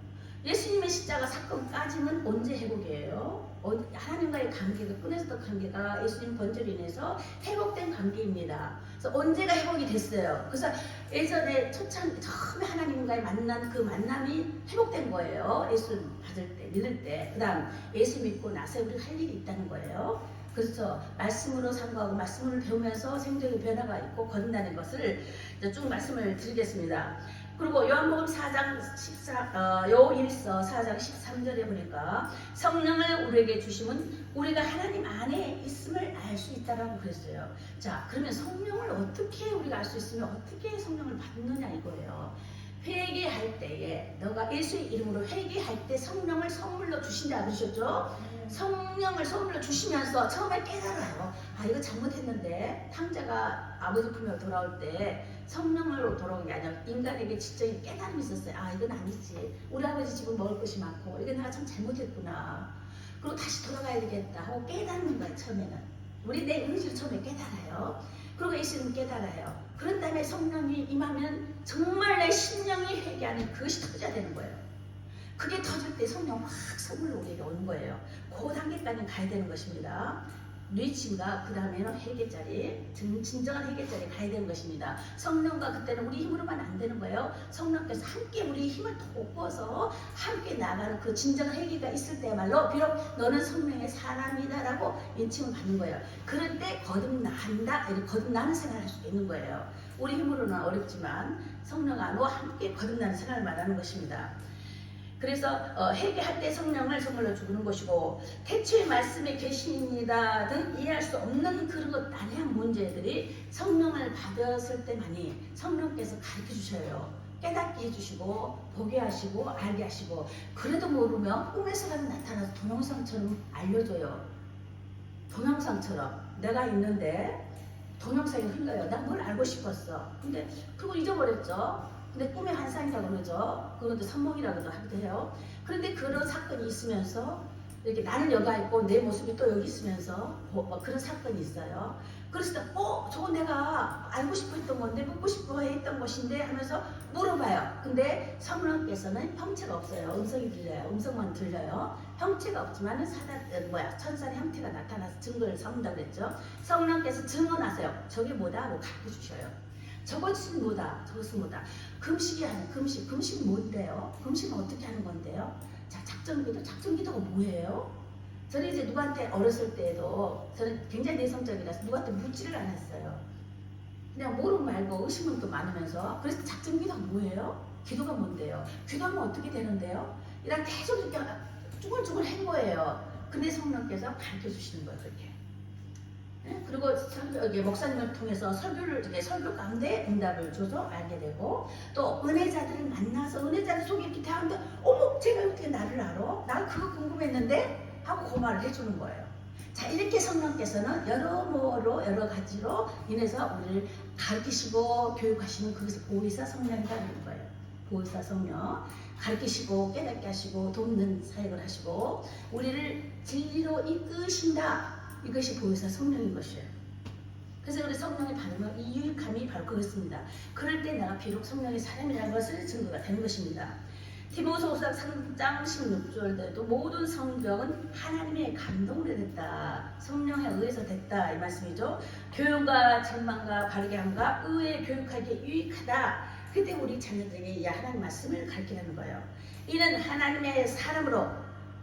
예수님의 십자가 사건까지는 언제 회복이에요? 하나님과의 관계가 끊어졌던 관계가 예수님 번제로 인해서 회복된 관계입니다. 그래서 언제가 회복이 됐어요. 그래서 예전에 처음에 하나님과의 만난 그 만남이 회복된 거예요. 예수 받을 때, 믿을 때. 그 다음 예수 믿고 나서 우리가 할 일이 있다는 거예요. 그래서 말씀으로 상고하고 말씀을 배우면서 생존의 변화가 있고 거듭나는 것을 쭉 말씀을 드리겠습니다. 그리고 요한복음 4장 1서 4장 13절에 보니까 성령을 우리에게 주시면 우리가 하나님 안에 있음을 알 수 있다라고 그랬어요. 자, 그러면 성령을 어떻게 우리가 알 수 있으면 어떻게 성령을 받느냐 이거예요. 회개할 때에 너가 예수의 이름으로 회개할 때 성령을 선물로 주신다 그러셨죠? 성령을 선물로 주시면서 처음에 깨달아요. 아, 이거 잘못했는데 탕자가 아버지 품에 돌아올 때 성령으로 돌아온 게 아니라 인간에게 지적인 깨달음이 있었어요. 아, 이건 아니지. 우리 아버지 집은 먹을 것이 많고 이게 내가 참 잘못했구나. 그리고 다시 돌아가야 되겠다 하고 깨닫는 거예요. 처음에는 우리 내 의지로 처음에 깨달아요. 그리고 예수님 깨달아요. 그런 다음에 성령이 임하면 정말 내 심령이 회개하는 그것이 터져야 되는 거예요. 그게 터질 때 성령 확 선물로 우리에게 오는 거예요. 그 단계까지 가야 되는 것입니다. 뉘치가 그 다음에는 회개자리, 진정한 회개자리 가야 되는 것입니다. 성령과 그때는 우리 힘으로만 안 되는 거예요. 성령께서 함께 우리 힘을 돋궈서 함께 나가는 그 진정한 회개가 있을 때야말로 비록 너는 성령의 사람이다라고 인칭을 받는 거예요. 그럴 때 거듭난다, 이렇게 거듭나는 생활을 할 수 있는 거예요. 우리 힘으로는 어렵지만 성령 안으로 함께 거듭나는 생활을 말하는 것입니다. 그래서 회개할 때 성령을 선물로 주는 것이고 태초의 말씀에 계시니다 등 이해할 수 없는 그런 것 다양한 문제들이 성령을 받았을 때만이 성령께서 가르쳐 주셔요. 깨닫게 해주시고 보게 하시고 알게 하시고 그래도 모르면 꿈에서라도 나타나서 동영상처럼 알려줘요. 동영상처럼 내가 있는데 동영상이 흘러요. 난 뭘 알고 싶었어. 근데 그거 잊어버렸죠. 근데 꿈의 환상이라고 그러죠. 그것도 선몽이라고도 하기도 해요. 그런데 그런 사건이 있으면서 이렇게 나는 여기 있고 내 모습이 또 여기 있으면서 그런 사건이 있어요. 그래서 저거 내가 알고 싶어 했던 건데 묻고 싶어 했던 것인데 하면서 물어봐요. 근데 성령께서는 형체가 없어요. 음성이 들려요. 음성만 들려요. 형체가 없지만 천사의 형태가 나타나서 증거를 삼는다고 그랬죠. 성령께서 증언하세요. 저게 뭐다 하고 가르쳐 주셔요. 저것은 뭐다, 저것은 뭐다. 금식은 뭔데요? 금식은 어떻게 하는 건데요? 자, 작전기도가 뭐예요? 저는 이제 누구한테 어렸을 때에도 저는 굉장히 내성적이라서 누구한테 묻지를 않았어요. 그냥 모르고 말고 의심은 또 많으면서 그래서 작전기도가 뭐예요? 기도가 뭔데요? 기도하면 어떻게 되는데요? 이런 계속 이렇게 쭈글쭈글 한 거예요. 근데 성령께서 가르쳐 주시는 거예요, 그렇게. 그리고 여기 목사님을 통해서 설교 가운데 응답을 줘서 알게 되고, 또 은혜자들을 만나서 은혜자들 속에 이렇게 대하는데, 어머 제가 어떻게 나를 알아? 나 그거 궁금했는데 하고 그 말을 해주는 거예요. 자, 이렇게 성령께서는 여러 가지로 인해서 우리를 가르치시고 교육하시는, 그것을 보혜사 성령이라는 거예요. 보혜사 성령, 가르치시고 깨닫게 하시고 돕는 사역을 하시고 우리를 진리로 이끄신다. 이것이 보혜사 성령인 것이에요. 그래서 우리 성령의 반응은 이 유익함이 바로 그것입니다. 그럴 때 내가 비록 성령의 사람이라는 것을 증거가 되는 것입니다. 디모데후서 3장 16절에도 모든 성경은 하나님의 감동으로 됐다. 성령에 의해서 됐다. 이 말씀이죠. 교육과 전망과 바르게 함과 의에 교육하기에 유익하다. 그때 우리 자녀들에게 이 하나님 말씀을 가르치는 거예요. 이는 하나님의 사람으로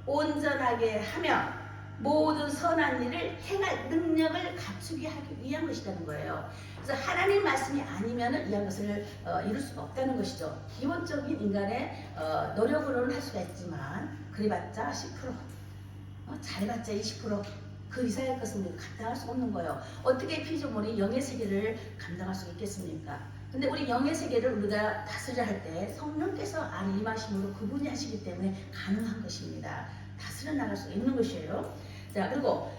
온전하게 하며 모든 선한 일을 행할 능력을 갖추게 하기 위한 것이라는 거예요. 그래서 하나님 말씀이 아니면 이한 것을 이룰 수가 없다는 것이죠. 기본적인 인간의 노력으로는 할 수가 있지만 그래봤자 10%, 잘해봤자 20%그 이상의 것은 감당할 수 없는 거예요. 어떻게 피조물이 영의 세계를 감당할 수 있겠습니까? 근데 우리 영의 세계를 우리가 다스려 할 때 성령께서 안에 임하심으로 그분이 하시기 때문에 가능한 것입니다. 다스려 나갈 수 있는 것이에요. 자, 그리고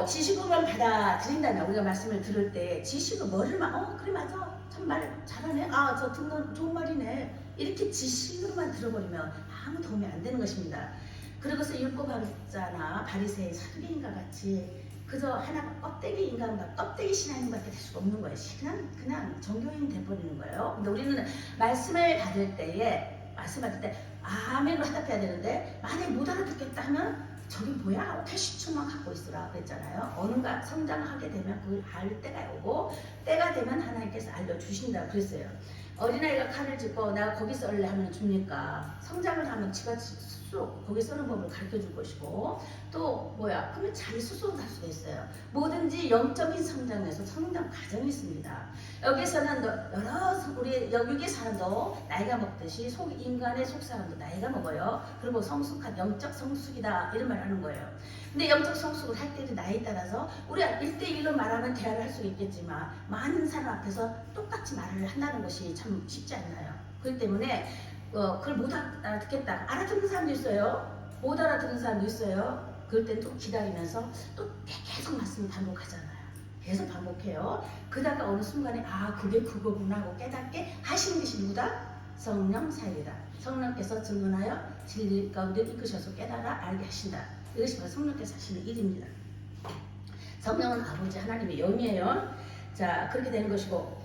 지식으로만 받아들인다면, 우리가 말씀을 들을 때 지식은 뭐를만 그래 맞아, 참 말 잘하네, 저 듣는 좋은 말이네, 이렇게 지식으로만 들어버리면 아무 도움이 안 되는 것입니다. 그리고서 율법학자나 바리새인 사두개인과 같이 그저 하나 껍데기 인간과 껍데기 신앙인밖에 될 수가 없는 거예요. 그냥 종교인 돼버리는 거예요. 근데 우리는 말씀을 받을 때 아멘으로 화답해야 되는데, 만약에 못 알아듣겠다 하면 저게 뭐야? 태시충만 갖고 있으라 그랬잖아요. 어느가 성장하게 되면 그걸 알 때가 오고, 때가 되면 하나님께서 알려주신다고 그랬어요. 어린아이가 칼을 짚고 내가 거기 썰래 하면 줍니까? 성장을 하면 지가 스스로 거기 써는 법을 가르쳐 줄 것이고, 또 그러면 자기 스스로 할 수가 있어요. 뭐든지 영적인 성장에서 성장 과정이 있습니다. 여기서는 우리 여기 사람도 나이가 먹듯이 인간의 속 사람도 나이가 먹어요. 그리고 성숙한 영적 성숙이다 이런 말 하는 거예요. 근데 영적 성숙을 할 때도 나이에 따라서 우리가 1대1로 말하면 대화를 할 수 있겠지만 많은 사람 앞에서 똑같이 말을 한다는 것이 참 쉽지 않나요? 그렇기 때문에 그걸 못 알아듣겠다. 알아듣는 사람도 있어요. 못 알아듣는 사람도 있어요. 그럴 땐 또 기다리면서 또 계속 말씀을 반복하잖아요. 계속 반복해요. 그러다가 어느 순간에 그게 그거구나 하고 깨닫게 하시는 것이 누구다? 성령 사역이다. 성령께서 증언하여 진리 가운데 이끄셔서 깨달아 알게 하신다. 이것이 바로 성령께서 하시는 일입니다. 성령은 아버지 하나님의 영이에요. 자, 그렇게 되는 것이고,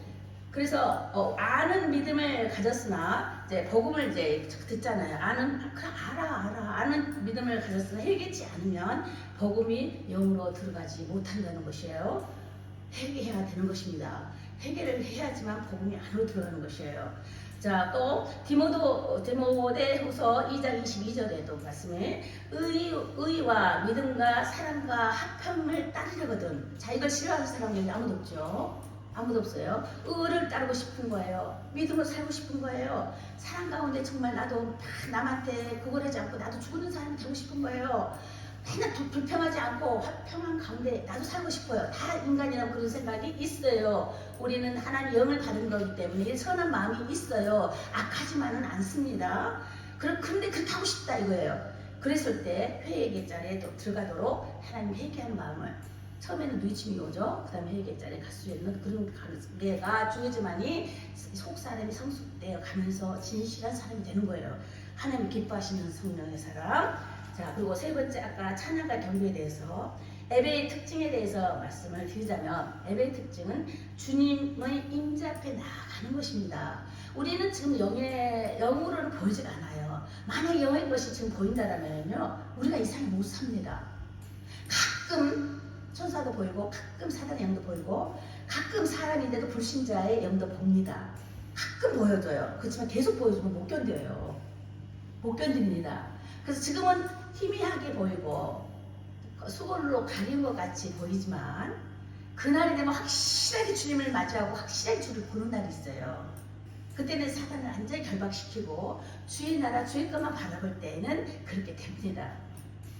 그래서 아는 믿음을 가졌으나 이제 복음을 이제 듣잖아요. 아는 믿음을 가졌으나 회개치 않으면 복음이 영으로 들어가지 못한다는 것이에요. 회개해야 되는 것입니다. 회개를 해야지만 복음이 안으로 들어가는 것이에요. 자, 또 디모데후서 2장 22절에도 말씀에 의와 믿음과 사랑과 합함을 따르려거든. 자, 이걸 싫어하는 사람은 여기 아무도 없죠. 아무도 없어요. 의를 따르고 싶은 거예요. 믿음으로 살고 싶은 거예요. 사랑 가운데 정말 나도 남한테 그걸 하지 않고 나도 죽는 사람이 되고 싶은 거예요. 맨날 불평하지 않고 화평한 가운데 나도 살고 싶어요. 다 인간이라고 그런 생각이 있어요. 우리는 하나님 영을 받은 거기 때문에 선한 마음이 있어요. 악하지만은 않습니다. 그런데 그렇게 하고 싶다 이거예요. 그랬을 때 회개의 자리에 또 들어가도록 하나님 회개하는 마음을, 처음에는 누이침이 오죠. 그 다음에 회개 자리에 갈 수 있는 그런 관계가 중요하지만이 속 사람이 성숙되어 가면서 진실한 사람이 되는 거예요. 하나님 기뻐하시는 성령의 사람. 자, 그리고 세 번째, 아까 찬양과 경배에 대해서 예배의 특징에 대해서 말씀을 드리자면, 예배의 특징은 주님의 임재 앞에 나아가는 것입니다. 우리는 지금 영으로는 보이지 않아요. 만약 영의 것이 지금 보인다라면요, 우리가 이 삶을 못 삽니다. 가끔 천사도 보이고, 가끔 사단의 영도 보이고, 가끔 사람인데도 불신자의 영도 봅니다. 가끔 보여줘요. 그렇지만 계속 보여주면 못 견뎌요. 못 견딥니다. 그래서 지금은 희미하게 보이고 수건으로 가린 것 같이 보이지만, 그날이 되면 확실하게 주님을 맞이하고 확실하게 주를 보는 날이 있어요. 그때는 사단을 완전히 결박시키고 주의 나라 주의 것만 바라볼 때에는 그렇게 됩니다.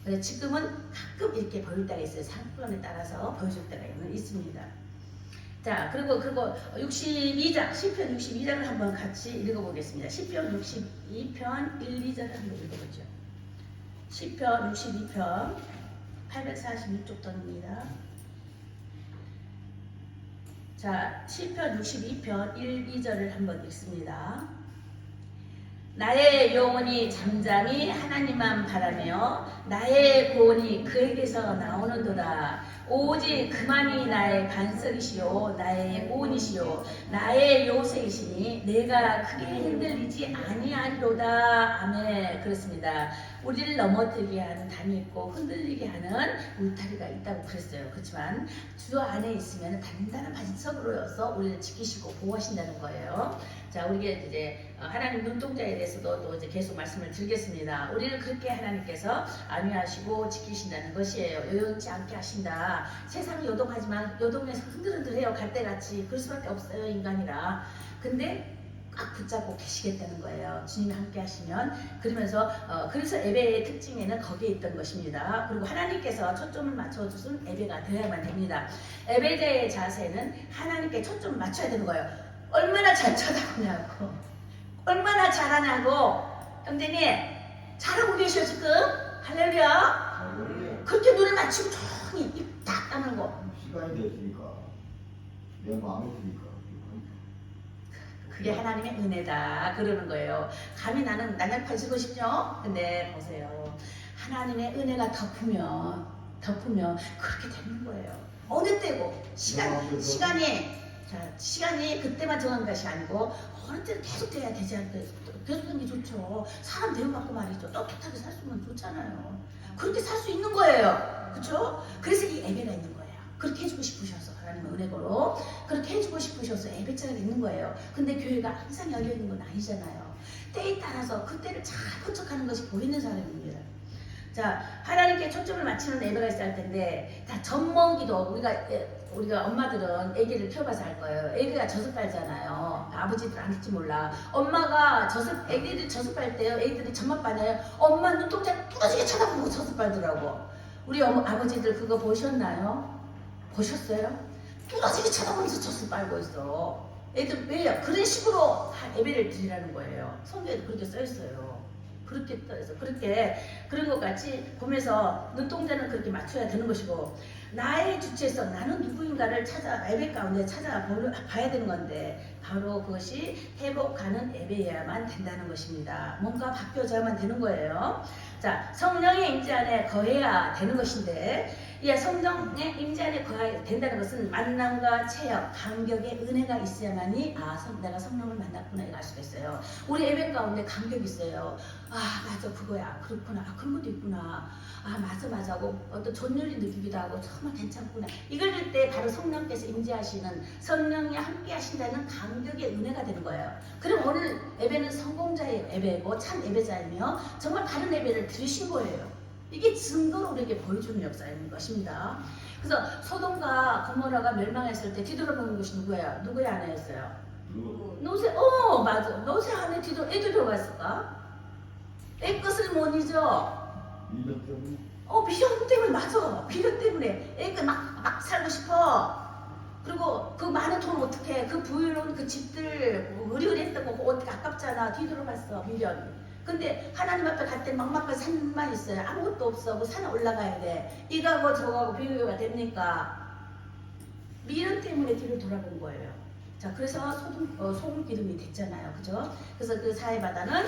그래서 지금은 가끔 이렇게 보일 때가 있어요. 상권에 따라서 보여줄 때가 있습니다. 자, 그리고 62장, 시편 62장을 한번 같이 읽어보겠습니다. 시편 62편 1, 2절을 한번 읽어보죠. 시편 62편 846쪽 던입니다. 자, 시편 62편 1, 2절을 한번 읽습니다. 나의 영혼이 잠잠히 하나님만 바라며 나의 구원이 그에게서 나오는도다. 오직 그만이 나의 반석이시요 나의 구원이시요 나의 요새이시니 내가 크게 흔들리지 아니하리로다. 아멘. 그렇습니다. 우리를 넘어뜨리게 하는 담이 있고 흔들리게 하는 울타리가 있다고 그랬어요. 그렇지만 주 안에 있으면 단단한 반석으로서 우리를 지키시고 보호하신다는 거예요. 자, 우리가 이제 하나님 눈동자에 대해서도 또 이제 계속 말씀을 드리겠습니다. 우리를 그렇게 하나님께서 안위하시고 지키신다는 것이에요. 요동치 않게 하신다. 세상이 요동하지만 요동해서 흔들흔들해요. 갈대같이. 그럴 수밖에 없어요, 인간이라. 근데 꽉 붙잡고 계시겠다는 거예요. 주님이 함께 하시면. 그러면서 그래서 예배의 특징에는 거기에 있던 것입니다. 그리고 하나님께서 초점을 맞춰주신 예배가 되어야만 됩니다. 예배자의 자세는 하나님께 초점을 맞춰야 되는 거예요. 얼마나 잘 쳐다보냐고, 얼마나 잘하냐고. 형제님 잘하고 계셔 지금. 할렐루야. 그렇게 눈을 맞추고 조용히 입 딱 다물고. 시간이 됐으니까 내 마음에 드니까. 그게 하나님의 은혜다 그러는 거예요. 감히 나는 날렵한 쓰고 싶죠? 근데 보세요. 하나님의 은혜가 덮으면 그렇게 되는 거예요. 어느 때고 시간이 그때만 정한 것이 아니고 어느 때는 계속 돼야 되지 않을까요? 계속 되는 게 좋죠. 사람 대우받고 말이죠. 떳떳하게 살 수 있으면 좋잖아요. 그렇게 살 수 있는 거예요. 그렇죠? 그래서 이 예배가 있는 거예요. 그렇게 해주고 싶으셔서 하나님의 은혜로 그렇게 해주고 싶으셔서 예배자가 있는 거예요. 근데 교회가 항상 열려있는 건 아니잖아요. 때에 따라서 그 때를 잘 포착하는 것이 보이는 사람입니다. 자, 하나님께 초점을 맞추는 예배가 있어야 할 텐데, 다 젖먹이도 우리가 엄마들은 아기를 키워봐서 할 거예요. 아기가 젖을 빨잖아요. 아버지들 안 할지 몰라. 엄마가 아기들이 젖을 빨 때요. 아기들이 젖만 빠냐요. 엄마 눈동자 뚫어지게 쳐다보고 젖을 빨더라고. 우리 아버지들 그거 보셨나요? 보셨어요? 뚫어지게 쳐다보면서 젖을 빨고 있어. 애들 왜요? 그런 식으로 예배를 드리라는 거예요. 성경에도 그렇게 써 있어요. 그렇게 떠서 그렇게 그런 것 같이 보면서 눈동자는 그렇게 맞춰야 되는 것이고, 나의 주체성, 나는 누구인가를 예배 가운데 찾아봐야 되는 건데, 바로 그것이 회복하는 예배여야만 된다는 것입니다. 뭔가 바뀌어져야만 되는 거예요. 자, 성령의 임재 안에 거해야 되는 것인데, 이 성령의 임재 안에 거해야 된다는 것은 만남과 체험, 감격의 은혜가 있어야만이 내가 성령을 만났구나 이거 알 수가 있어요. 우리 예배 가운데 감격이 있어요. 아 맞아 그거야, 그렇구나, 그런 것도 있구나, 아 맞아 하고 어떤 존열이 느끼기도 하고 정말 괜찮구나. 이걸 들 때 바로 성령께서 임재하시는, 성령이 함께 하신다는 감격의 은혜가 되는 거예요. 그럼 오늘 예배는 성공자의 예배고 참 예배자이며 정말 바른 예배를 드리신 거예요. 이게 증거로 우리에게 보여주는 역사인 것입니다. 그래서 소돔과 고모라가 멸망했을 때 뒤돌아보는 것이 누구야? 누구의 아내였어요? 노세. 맞아. 노세 안에 애들 들어갔을까? 애 것을 못 잊어. 미련 때문에. 비전 때문에. 맞아. 비전 때문에 애가 막 살고 싶어. 그리고 그 많은 돈 어떻게, 그 부유로운 그 집들 의리의리했던 거 어떻게 아깝잖아. 뒤돌아봤어. 미련. 근데 하나님 앞에 갈 때 막막한 산만 있어요. 아무것도 없어. 그 산에 올라가야 돼. 이거하고 저거하고 비교가 됩니까? 미련 때문에 뒤를 돌아본 거예요. 자, 그래서 소금 기름이 됐잖아요. 그죠? 그래서 그 사해 바다는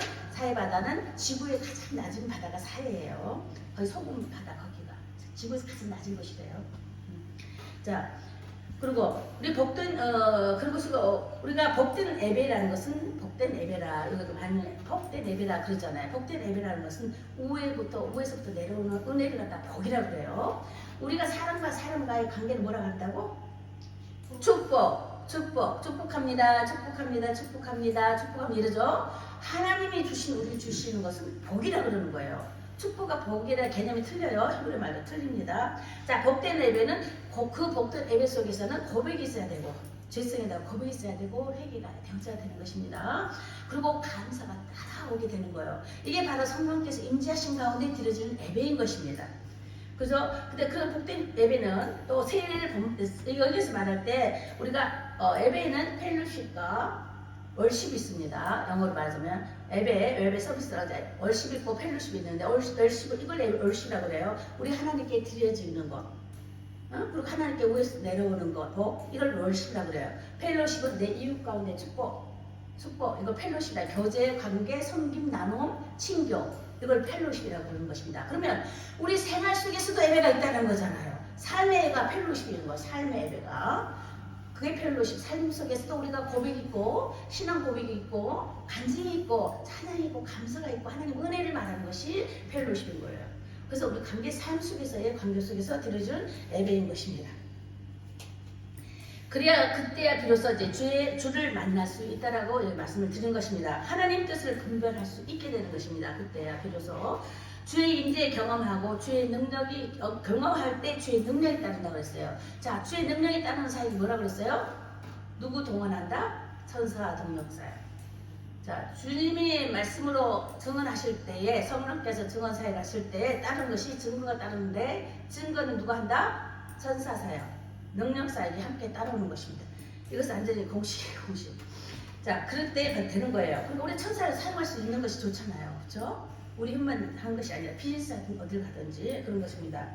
지구의 가장 낮은 바다가 사해예요. 거기 소금 바다 거기가 지구에서 가장 낮은 곳이래요. 자, 그리고 우리 우리가 복된 예배라는 것은 복된 예배라, 복된 예배라 그러잖아요. 복된 예배라는 것은 우에서부터 내려오는 은혜를 갖다 복이라고 그래요. 우리가 사람과의 관계를 뭐라고 한다고? 축복합니다 이러죠. 하나님이 우리 주시는 것은 복이라 그러는 거예요. 축복과 복이라 개념이 틀려요. 히브리 말로 틀립니다. 자, 복된 예배는 그 복된 예배 속에서는 고백이 있어야 되고, 죄성에다가 고백이 있어야 되고 회개가 되어져야 되는 것입니다. 그리고 감사가 따라오게 되는 거예요. 이게 바로 성령께서 임재하신 가운데 드려지는 예배인 것입니다. 그죠? 근데 그 복된 예배는 또 세례를 여기서 말할 때 우리가 예배에는 펠로십과 월십이 있습니다. 영어로 말하자면 예배 서비스라고 하죠. 월십이 있고 펠로십이 있는데 월십은 이걸 월십이라고 그래요. 우리 하나님께 드려지는 것. 그리고 하나님께 위에서 내려오는 것, 이걸 월십이라고 그래요. 펠로십은 내 이웃 가운데 축복, 이거 펠로십이라 교제, 관계, 섬김, 나눔, 친교, 이걸 펠로십이라고 부르는 것입니다. 그러면 우리 생활 속에서도 예배가 있다는 거잖아요. 삶의 예배가 펠로십인 거예요. 삶의 예배가. 그게 펠로십. 삶 속에서도 우리가 고백이 있고, 신앙 고백이 있고, 간증이 있고, 찬양이 있고, 감사가 있고, 하나님 은혜를 말하는 것이 펠로십인 거예요. 그래서 우리 관계 삶 속에서의 관계 속에서 드려준 예배인 것입니다. 그래야 그때야 비로소 이제 주를 만날 수 있다라고 말씀을 드린 것입니다. 하나님 뜻을 분별할 수 있게 되는 것입니다. 그때야 비로소 주의 임재 경험하고 주의 능력이 경험할 때 주의 능력이 따른다고 했어요. 자, 주의 능력이 따르는 사역이 뭐라고 그랬어요? 누구 동원한다? 천사 동력사역. 자, 주님이 말씀으로 증언하실 때에 성령께서 증언 사역 하실 때에 따른 것이 증거가 따르는데 증거는 누가 한다? 천사 사역, 능력 사역이 함께 따르는 것입니다. 이것은 완전히 공식이에요, 공식. 자, 그럴 때 되는 거예요. 그러니까 우리 천사를 사용할 수 있는 것이 좋잖아요, 그렇죠? 우리 힘만 하는 것이 아니라 비즈니스 어딜 가든지 그런 것입니다.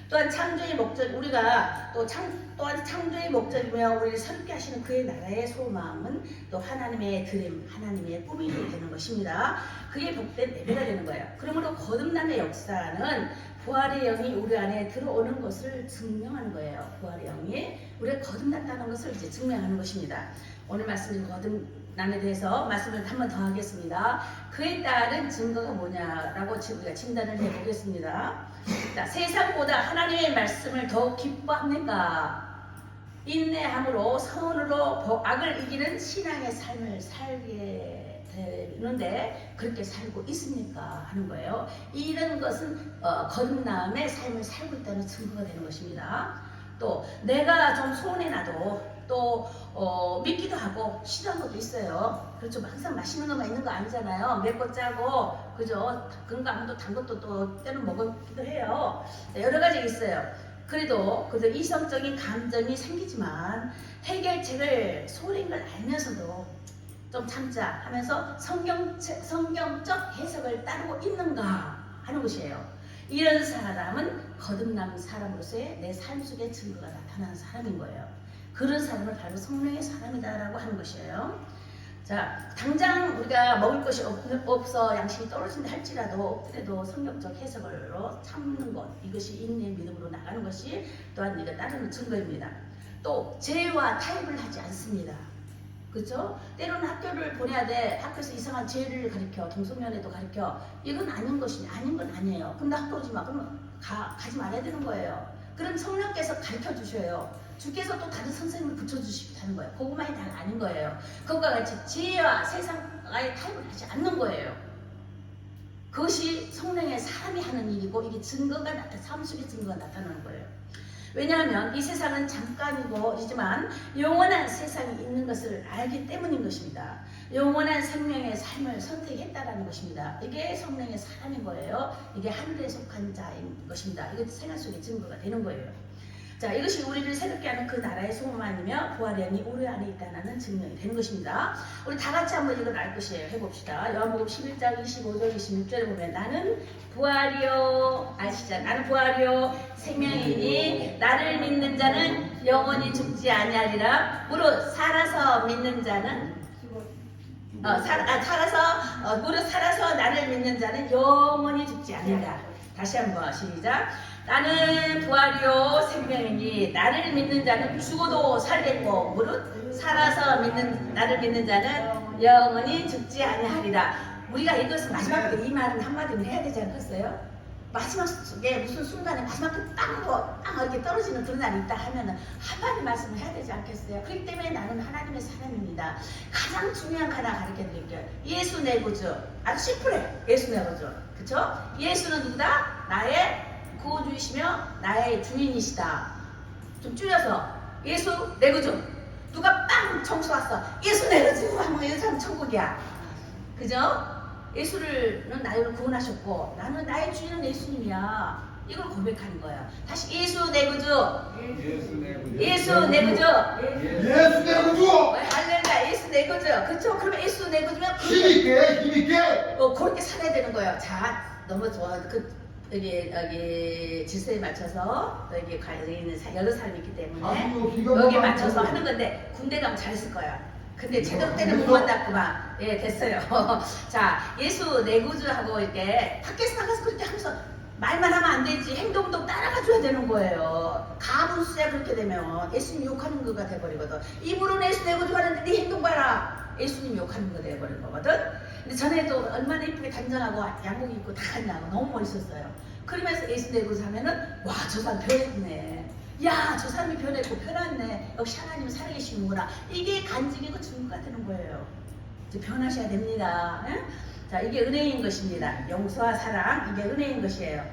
또한 창조의 목적, 우리가 또한 창조의 목적이며 우리를 새롭게 하시는 그의 나라의 소망은 또 하나님의 드림, 하나님의 꿈이 되는 것입니다. 그게 복된 예배가 되는 거예요. 그러므로 거듭남의 역사는 부활의 영이 우리 안에 들어오는 것을 증명하는 거예요. 부활의 영이 우리가 거듭났다는 것을 이제 증명하는 것입니다. 오늘 말씀인 거듭남에 대해서 말씀을 한 번 더 하겠습니다. 그에 따른 증거가 뭐냐라고 우리가 진단을 해보겠습니다. 자, 세상보다 하나님의 말씀을 더 기뻐합니까? 인내함으로 선으로 악을 이기는 신앙의 삶을 살게 되는데 그렇게 살고 있습니까? 하는 거예요. 이런 것은 거듭남의 삶을 살고 있다는 증거가 되는 것입니다. 또 내가 좀 소원해놔도 또 믿기도 하고 싫어하는 것도 있어요. 그렇죠. 항상 맛있는 것만 있는 거 아니잖아요. 맵고 짜고 그죠. 건강도 단 것도 또 때로 먹기도 해요. 여러 가지 있어요. 그래도 이성적인 감정이 생기지만 해결책을 소홀인 걸 알면서도 좀 참자 하면서 성경적 해석을 따르고 있는가 하는 것이에요. 이런 사람은 거듭난 사람으로서의 내 삶 속의 증거가 나타나는 사람인 거예요. 그런 사람을 바로 성령의 사람이다라고 하는 것이에요. 자, 당장 우리가 먹을 것이 없어 양심이 떨어진다 할지라도 그래도 성경적 해석으로 참는 것, 이것이 인내의 믿음으로 나가는 것이 또한 우리가 따르는 증거입니다. 또 죄와 타협을 하지 않습니다. 그렇죠? 때로는 학교를 보내야 돼. 학교에서 이상한 죄를 가르쳐, 동성연애도 가르쳐. 이건 아닌 건 아니에요. 그럼 나 학교 오지 마. 그러면 가지 말아야 되는 거예요. 그럼 성령께서 가르쳐 주셔요. 주께서 또 다른 선생님을 붙여주시다는 거예요. 그것만이 다 아닌 거예요. 그것과 같이 지혜와 세상과의 타협을 하지 않는 거예요. 그것이 성령의 사람이 하는 일이고 이게 삶 속의 증거가 나타나는 거예요. 왜냐하면 이 세상은 잠깐이지만 영원한 세상이 있는 것을 알기 때문인 것입니다. 영원한 생명의 삶을 선택했다라는 것입니다. 이게 성령의 사람인 거예요. 이게 하늘에 속한 자인 것입니다. 이게 생활 속의 증거가 되는 거예요. 자, 이것이 우리를 새롭게 하는 그 나라의 소망이며 부활의 영이 우리 안에 있다는 증명이 되는 것입니다. 우리 다 같이 한번 이걸 알 것이에요. 해봅시다. 요한복음 11장 25절 26절에 보면 나는 부활이요, 아시죠? 나는 부활이요 생명이니 나를 믿는 자는 영원히 죽지 아니하리라. 무릇 살아서 믿는 자는 무릇 살아서 나를 믿는 자는 영원히 죽지 않는다. 다시 한번 시작. 나는 부활이요 생명이니 나를 믿는 자는 죽어도 살겠고 무릇 살아서 나를 믿는 자는 영원히 죽지 아니하리라. 우리가 이것을 마지막 때 이 말은 한마디는 해야 되지 않겠어요? 마지막에 무슨 순간에 마지막 땅 이렇게 떨어지는 그런 날이 있다 하면은 한마디 말씀을 해야 되지 않겠어요? 그렇기 때문에 나는 하나님의 사람입니다. 가장 중요한 거 하나 가르쳐 드릴게요. 예수 내 구주. 아주 심플해. 예수 내 구주. 그쵸? 예수는 누구다? 나의 구주이시며 나의 주인이시다. 좀 줄여서 예수 내 구주. 누가 빵 청소 왔어. 예수 내가지고 하면 이 사람 천국이야. 그죠? 예수는 나를 구원하셨고 나는 나의 주인은 예수님이야. 이걸 고백하는 거예요. 다시 예수 내 구주. 예수 내 구주. 예수 내 구주. 예수 내 구주. 할렐루야. 예수 내 구주. 그렇죠? 그러면 예수 내 구주면 힘있게 힘있게. 그렇게 살아야 되는 거예요. 자, 너무 좋아. 여기 질서에 맞춰서 여기 있는 여러 사람이 있기 때문에 여기에 맞춰서 하는 건데 군대 가면 잘했을 거야. 근데 제대로 때는 못 만났구만. 예, 됐어요. 자, 예수 내 구주하고 이렇게 밖에서 나가서 그렇게 하면서 말만 하면 안 되지. 행동도 따라가 줘야 되는 거예요. 가문수야 그렇게 되면 예수님 욕하는 거가 돼버리거든. 입으로는 예수 내 구주 하는데 네 행동 봐라. 예수님 욕하는 거 돼버린 거거든. 근데 전에도 얼마나 이쁘게 단정하고 양복 입고 다 갔냐고 너무 멋있었어요. 그러면서 예수 내 구주 하면은 와, 저 사람 변했네. 야, 저 사람이 변했고 변했네. 역시 하나님은 살아계시는구나. 이게 간증이고 증거가 되는 거예요. 이제 변하셔야 됩니다. 예? 자, 이게 은혜인 것입니다. 용서와 사랑, 이게 은혜인 것이에요.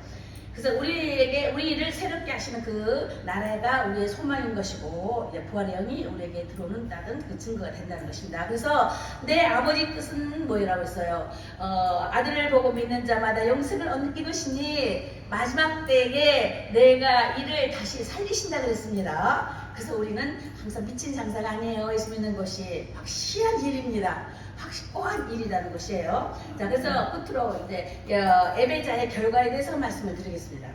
그래서 우리를 새롭게 하시는 그 나라가 우리의 소망인 것이고, 부활의 영이 우리에게 들어오는 그 증거가 된다는 것입니다. 그래서 내 아버지 뜻은 뭐라고 했어요? 아들을 보고 믿는 자마다 영생을 얻는 것이니 마지막 때에 내가 이를 다시 살리신다 그랬습니다. 그래서 우리는 항상 미친 장사가 아니에요. 예수 믿는 것이 확실한 일입니다. 확실한 일이라는 것이에요. 자, 그래서 끝으로 이제 예배자의 결과에 대해서 말씀을 드리겠습니다.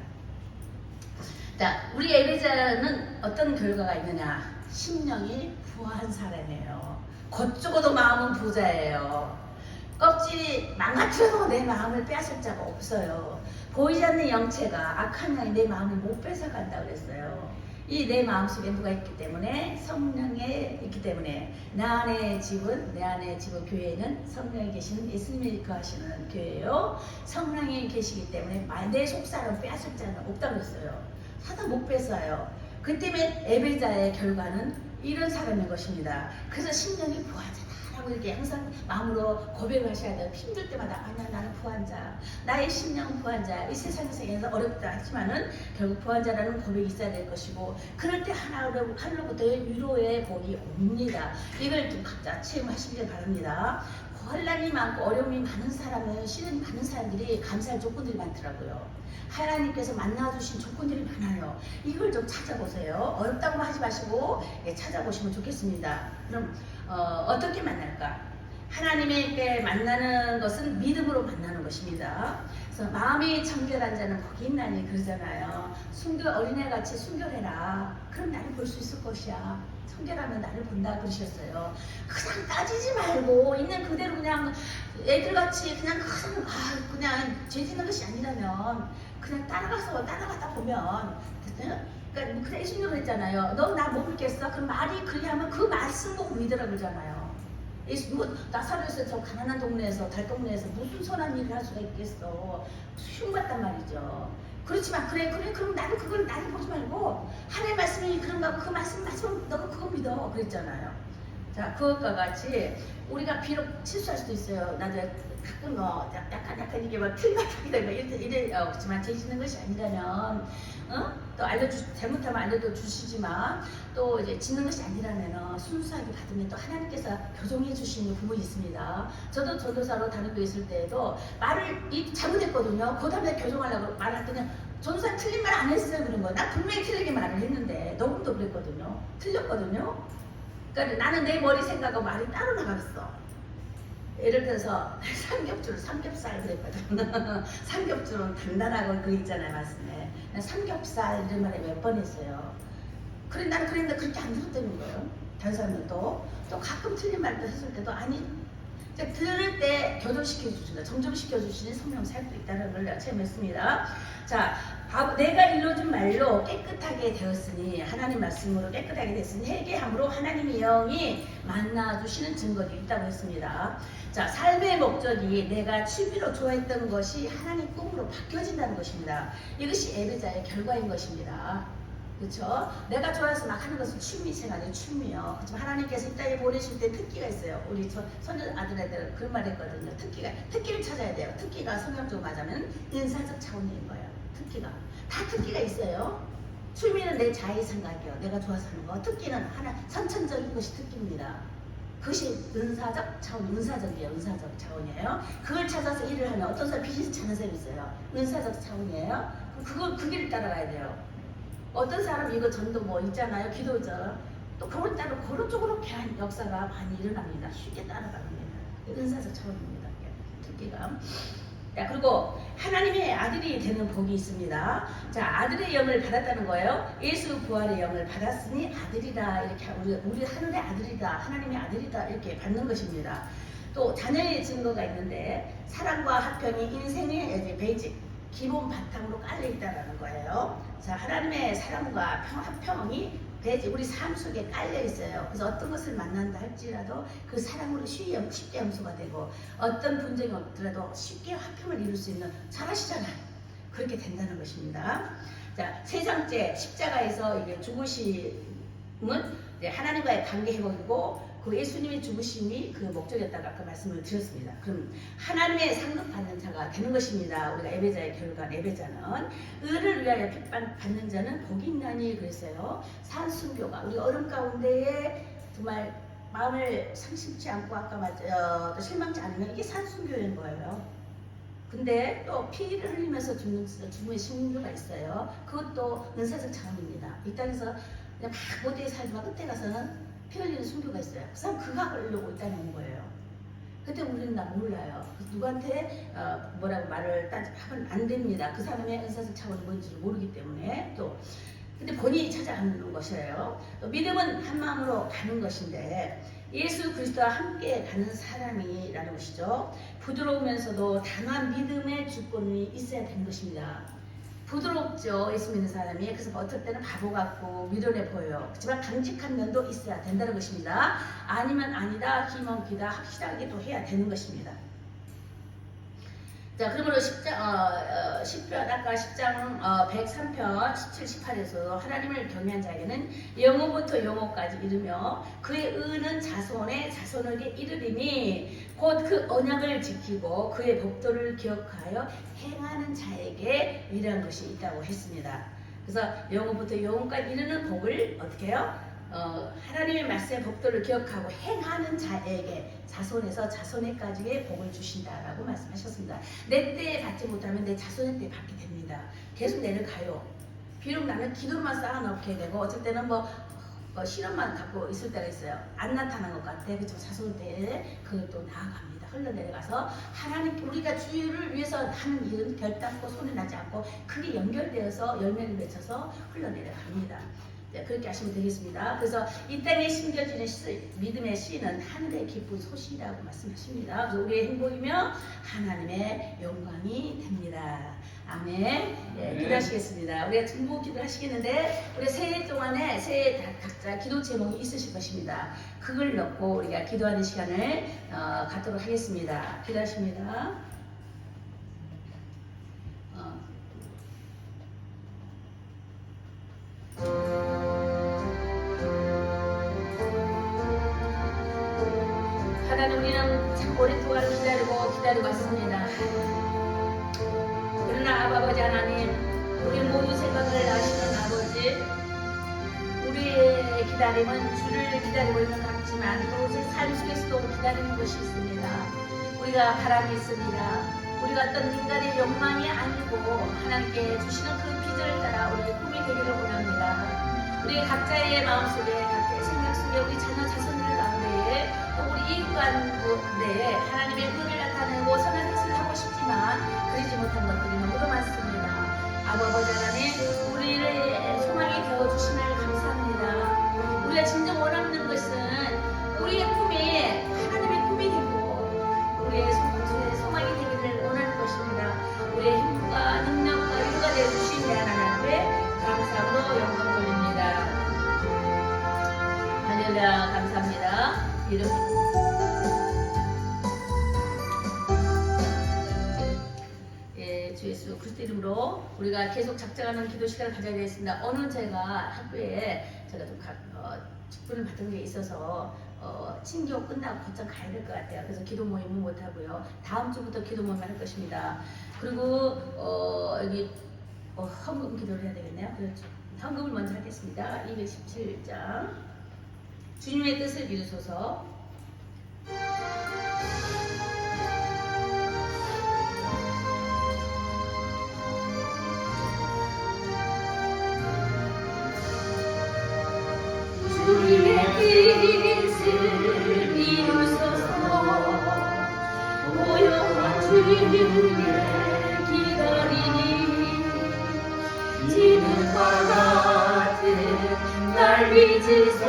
자, 우리 예배자는 어떤 결과가 있느냐? 심령이 부한 사람이에요. 겉쪽어도 마음은 부자예요. 껍질이 망가뜨려도 내 마음을 빼앗을 자가 없어요. 보이지 않는 영체가 악한 영이 내 마음을 못 뺏어간다 그랬어요. 이 내 마음속에 누가 있기 때문에 성령에 있기 때문에 내 안에 집은 교회는 성령이 계시는 예수님이 거하시는 교회예요. 성령이 계시기 때문에 내 속사람 빼앗을 자는 없다고 했어요. 사다 못 뺏어요. 그 때문에 예배자의 결과는 이런 사람인 것입니다. 그래서 심령이 부하잖아라고 이렇게 항상 마음으로 고백을 하셔야 돼요. 힘들 때마다 아니야, 나는 부한 자, 나의 심령은 부한 자. 이 세상에서 어렵다 하지만은 결국 부한 자라는 고백이 있어야 될 것이고, 그럴 때 하늘로부터의 위로의 복이 옵니다. 이걸 좀 각자 체험하시길 바랍니다. 혼란이 많고 어려움이 많은 사람은 시련이 많은 사람들이 감사할 조건들이 많더라고요. 하나님께서 만나주신 조건들이 많아요. 이걸 좀 찾아보세요. 어렵다고 하지 마시고 찾아보시면 좋겠습니다. 그럼 어떻게 만날까? 하나님께 만나는 것은 믿음으로 만나는 것입니다. 그래서 마음이 청결한 자는 복이 있나니 그러잖아요. 어린애같이 순결해라. 그럼 나를 볼 수 있을 것이야. 청결하면 나를 본다 그러셨어요. 그냥 따지지 말고 있는 그대로 그냥 애들같이 그냥 죄 짓는 것이 아니라면 그냥 따라가다 보면 그러니까 뭐 그냥 예수님도 그랬잖아요. 너 나 못 믿겠어? 그럼 말이 그리하면 그 말씀 보고 믿으라 그러잖아요. 나사로에서 저 가난한 동네에서 달동네에서 무슨 선한 일을 할 수가 있겠어. 흉봤단 말이죠. 그렇지만 그럼 나를 보지 말고 하나님의 말씀이 그런가 그 말씀 너가 그거 믿어 그랬잖아요. 자, 그것과 같이 우리가 비록 실수할 수도 있어요. 나도 가끔 약간 이게 막 틀리게 되고 그렇지만 죄 짓는 것이 아니라면 또 잘못하면 알려도 주시지만 또 이제 짓는 것이 아니라면 순수하게 받으면 또 하나님께서 교정해 주시는 부분이 있습니다. 저도 전도사로 다른 데 있을 때에도 말을 잘못했거든요. 그 다음에 교정하려고 말했더니 전도사 틀린 말 안 했어요. 그런 거. 나 분명히 틀리게 말을 했는데 너무도 그랬거든요. 틀렸거든요. 그러니까 나는 내 머리 생각하고 말이 따로 나갔어. 예를 들어서 삼겹살 그랬거든. 삼겹줄은 단단하고 그 있잖아요 말씀에. 삼겹살 이런 말을 몇 번 했어요. 그래 나는 그랬는데 그렇게 안 들었다는 거예요. 다른 사람들도 또 가끔 틀린 말도 했을 때도 아니 들을 때 교정시켜 주신다, 정정시켜 주시는 성령 살고 있다는 걸 체험했습니다. 자, 내가 일러준 말로 깨끗하게 되었으니 하나님 말씀으로 깨끗하게 됐으니 회개함으로 하나님의 영이 만나주시는 증거도 있다고 했습니다. 자, 삶의 목적이 내가 취미로 좋아했던 것이 하나님 꿈으로 바뀌어진다는 것입니다. 이것이 예배자의 결과인 것입니다. 그렇죠? 내가 좋아해서 막 하는 것은 취미생활이에요. 취미요. 그렇지만 하나님께서 이 땅에 보내실 때 특기가 있어요. 우리 선녀 아들애들 그런 말 했거든요. 특기를 찾아야 돼요. 특기가 성경적으로 말하면 인사적 차원인 거예요. 특기가 있어요. 취미는 내 자의 생각이요. 내가 좋아서 하는 거. 특기는 하나 선천적인 것이 특기입니다. 그것이 은사적 차원, 은사적이에요. 은사적 차원이에요. 그걸 찾아서 일을 하면 어떤 사람 비즈니스 찾는 사람이 있어요. 은사적 차원이에요. 그 길을 따라가야 돼요. 어떤 사람 이거 전도 뭐 있잖아요. 기도죠. 또 그걸 따라 그런 쪽으로 한 역사가 많이 일어납니다. 쉽게 따라갑니다. 은사적 차원입니다. 특기가. 자, 그리고 하나님의 아들이 되는 복이 있습니다. 자, 아들의 영을 받았다는 거예요. 예수 부활의 영을 받았으니 아들이다. 이렇게 우리 하늘의 아들이다. 하나님의 아들이다. 이렇게 받는 것입니다. 또 자녀의 증거가 있는데 사랑과 화평이 인생의 베이직 기본 바탕으로 깔려 있다는 거예요. 자, 하나님의 사랑과 화평이 우리 삶 속에 깔려 있어요. 그래서 어떤 것을 만난다 할지라도 그 사랑으로 쉽게 용서가 되고 어떤 분쟁이 없더라도 쉽게 화평을 이룰 수 있는 잘하시잖아요. 그렇게 된다는 것입니다. 자, 세 장째 십자가에서 이게 죽으심은 하나님과의 관계 회복이고 그 예수님의 죽으심이 그 목적이었다고 아까 말씀을 드렸습니다. 그럼 하나님의 상급받는 자가 되는 것입니다. 우리가 예배자의 결과 예배자는 의를 위하여 핍박받는 자는 복이 있나니 그랬어요. 산순교가 우리 얼음 가운데에 정말 마음을 상심치 않고 아까 실망치 않으면 이게 산순교인 거예요. 근데 또 피를 흘리면서 죽음의 순교가 있어요. 그것도 은사적 차원입니다. 이 땅에서 그냥 막 못되게 살지만 끝에 가서는 피 흘리는 순교가 있어요. 그 사람 그가 하려고 이 땅에 온 거예요. 그때 우리는 나 몰라요. 누구한테 뭐라고 말을 하면 안 됩니다. 그 사람의 은사적 차원이 뭔지를 모르기 때문에 또 근데 본인이 찾아가는 것이에요. 또 믿음은 한 마음으로 가는 것인데 예수 그리스도와 함께 가는 사람이라는 것이죠. 부드러우면서도 단호한 믿음의 주권이 있어야 되는 것입니다. 부드럽죠. 예수 믿는 사람이. 그래서 어떨 때는 바보 같고 미련해 보여요. 그렇지만 강직한 면도 있어야 된다는 것입니다. 아니면 아니다, 기면 기다, 확실하게 또 해야 되는 것입니다. 자, 그러므로 10편, 아까 10장 103편 17, 18에서 하나님을 경외한 자에게는 영혼부터 영혼까지 이르며 그의 의는 자손의 자손에게 이르리니 곧 그 언약을 지키고 그의 법도를 기억하여 행하는 자에게 이러한 것이 있다고 했습니다. 그래서 영혼부터 영혼까지 이르는 복을 어떻게 해요? 하나님의 말씀의 법도를 기억하고 행하는 자에게 자손에서 자손에까지의 복을 주신다라고 말씀하셨습니다. 내 때에 받지 못하면 내 자손의 때에 받게 됩니다. 계속 내려가요. 비록 나는 기도만 쌓아놓게 되고 어쩔 때는 실험만 갖고 있을 때가 있어요. 안 나타난 것 같아. 그렇죠. 자손 때에 그것도 나아갑니다. 흘러내려가서 하나님 우리가 주를 위해서 하는 일은 결단코 손에 나지 않고 그게 연결되어서 열매를 맺혀서 흘러내려갑니다. 네, 그렇게 하시면 되겠습니다. 그래서 이 땅에 심겨지는 믿음의 씨는 하늘의 기쁜 소식이라고 말씀하십니다. 그래서 우리의 행복이며 하나님의 영광이 됩니다. 아멘. 네, 기도하시겠습니다. 우리가 중보 기도 하시겠는데 우리 새해 동안에 새해 각자 기도 제목이 있으실 것입니다. 그걸 넣고 우리가 기도하는 시간을 갖도록 하겠습니다. 기도하십니다. 하나님 우리는 참 오랫동안 기다리고 왔습니다. 그러나 아버지 하나님 우리 모든 생각을 아시는 아버지 우리의 기다림은 주를 기다리고 있는 것 같지만 또 제 삶 속에서도 기다리는 것이 있습니다. 우리가 바람이 있습니다. 우리가 어떤 인간의 욕망이 아니고 하나님께 주시는 그 비전을 따라 우리의 꿈이 되기를 원합니다. 우리 각자의 마음속에 각자의 생각 속에 우리 자녀 자손들 가운데에 또 우리 인간 내에 하나님의 은혜를 나타내고 선한 뜻을 하고 싶지만 그러지 못한 것들이 너무도 많습니다. 아버지 하나님 우리의 소망이 되어주심을 감사합니다. 우리가 진정 원하는 것은 우리의 꿈이 하나님의 꿈이 되고 우리의 소망이 되기를 원하는 것입니다. 우리의 힘과 능력과 인도가 되어주신 내 하나님께 감사함으로 영광 돌립니다. 할렐루야 감사합니다. 이름 주 예수 그리스도 이름으로 우리가 계속 작정하는 기도 시간을 가져야 되겠습니다. 오늘 제가 학교에 제가 좀 직분을 받은 게 있어서 친교 끝나고 곧장 가야 될 것 같아요. 그래서 기도 모임은 못 하고요. 다음 주부터 기도 모임을 할 것입니다. 그리고 여기 헌금 기도를 해야 되겠네요. 그렇죠. 헌금을 먼저 하겠습니다. 217장. 주님의 뜻을 이루소서. 주님의 뜻을 이루소서. 고요한 주님을 기다리니 지금과 같은 날 빚으소.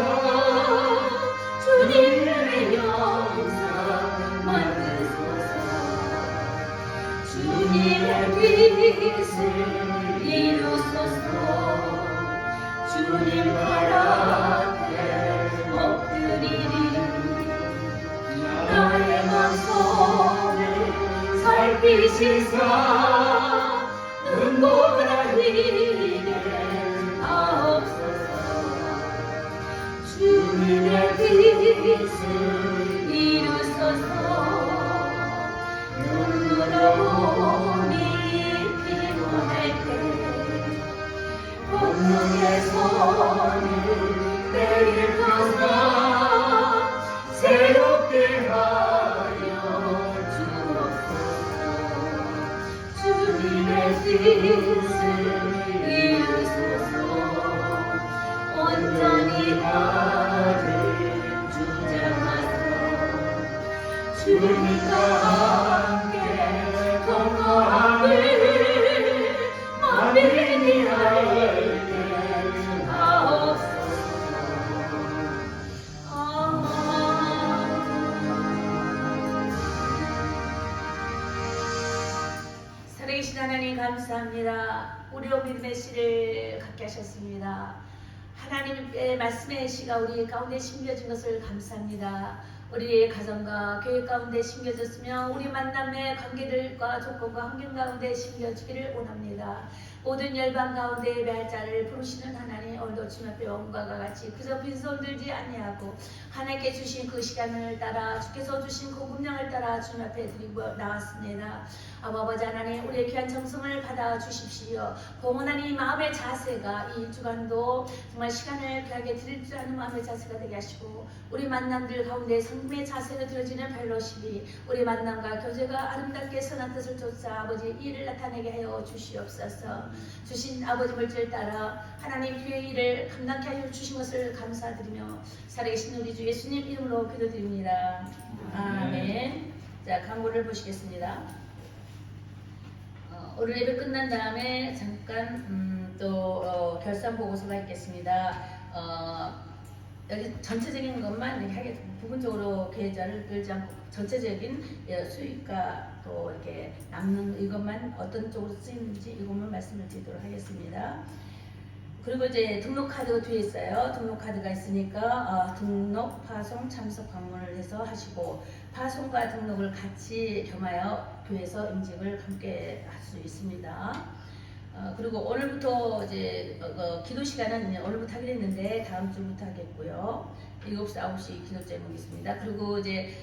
주님의 영상 만드소서. 주님의 뜻을 이루소서. 주님 발 앞에 엎드리리. 나의 마음을 살피시사 눈보라히게 하옵소서. 주님의 뜻을 이루소서. 눈으로 몸이 피곤할 때 본능의 손을 내밀어서 새롭게 하여 주옵소서. 주님의 뜻을 이루소서. 온전히 나를 주장하소. 주님과 함께 건강함을 만민이 알게 하옵소서. 살아계신 하나님 감사합니다. 우리로 믿음의 씨를 갖게 하셨습니다. 하나님의 말씀의 씨가 우리 가운데 심겨진 것을 감사합니다. 우리의 가정과 교회 가운데 심겨졌으며 우리 만남의 관계들과 조건과 환경 가운데 심겨지기를 원합니다. 모든 열방 가운데 예배할 자를 부르시는 하나님, 오늘도 주님 앞에 온과 같이 그저 빈손 들지 아니하고 하나님께 주신 그 시간을 따라 주께서 주신 그 분량을 따라 주님 앞에 드리고 나왔습니다. 아버지 하나님, 우리의 귀한 정성을 받아 주십시오. 공헌하니 마음의 자세가 이 주간도 정말 시간을 귀하게 드릴 줄 아는 마음의 자세가 되게 하시고, 우리 만남들 가운데 성품의 자세가 들어지는 펠로십이 우리 만남과 교제가 아름답게 선한 뜻을 쫓아 아버지 일을 나타내게 하여 주시옵소서. 주신 아버지 물질 따라 하나님 교회 일을 감당케 하여 주신 것을 감사드리며 살아계신 우리 주 예수님 이름으로 기도드립니다. 아멘. 자, 광고를 보시겠습니다. 오늘 예배 끝난 다음에 잠깐 또 결산 보고서가 있겠습니다. 여기 전체적인 것만 이렇게 하게 부분적으로 계좌를 끌지 않고 전체적인 수익과 또 이렇게 남는 이것만 어떤 쪽으로 쓰이는지 이것만 말씀을 드리도록 하겠습니다. 그리고 이제 등록 카드가 뒤에 있어요. 등록 카드가 있으니까 등록, 파송, 참석 방문을 해서 하시고, 파송과 등록을 같이 겸하여 교회에서 임직을 함께 할 수 있습니다. 그리고 오늘부터 이제 기도 시간은 오늘부터 하기로 했는데 다음 주부터 하겠고요. 7시, 9시 기도 제목이 있습니다. 그리고 이제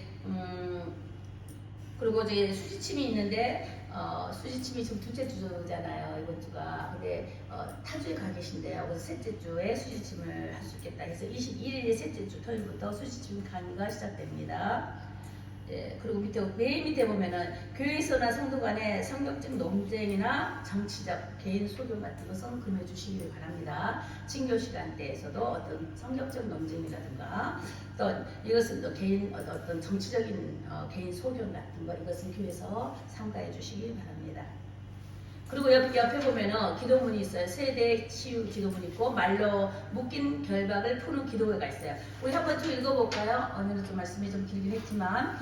수지침이 있는데 수지침이 지금 둘째 주잖아요, 이번 주가. 근데 타주에 가 계신데요. 그래서 셋째 주에 수지침을 할 수 있겠다 해서 21일에 셋째 주 토요일부터 수지침 강의가 시작됩니다. 예, 그리고 맨 밑에 보면은 교회에서나 성도 간의 성격적 논쟁이나 정치적 개인 소견 같은 것은 금해 주시기 바랍니다. 친교 시간대에서도 어떤 성격적 논쟁이라든가 또 이것은 또 개인 어떤 정치적인 개인 소견 같은 거, 이것은 교회에서 삼가해 주시기 바랍니다. 그리고 옆에 보면은 기도문이 있어요. 세대 치유 기도문이 있고 말로 묶인 결박을 푸는 기도회가 있어요. 우리 한번 쭉 읽어볼까요? 오늘은 좀 말씀이 좀 길긴 했지만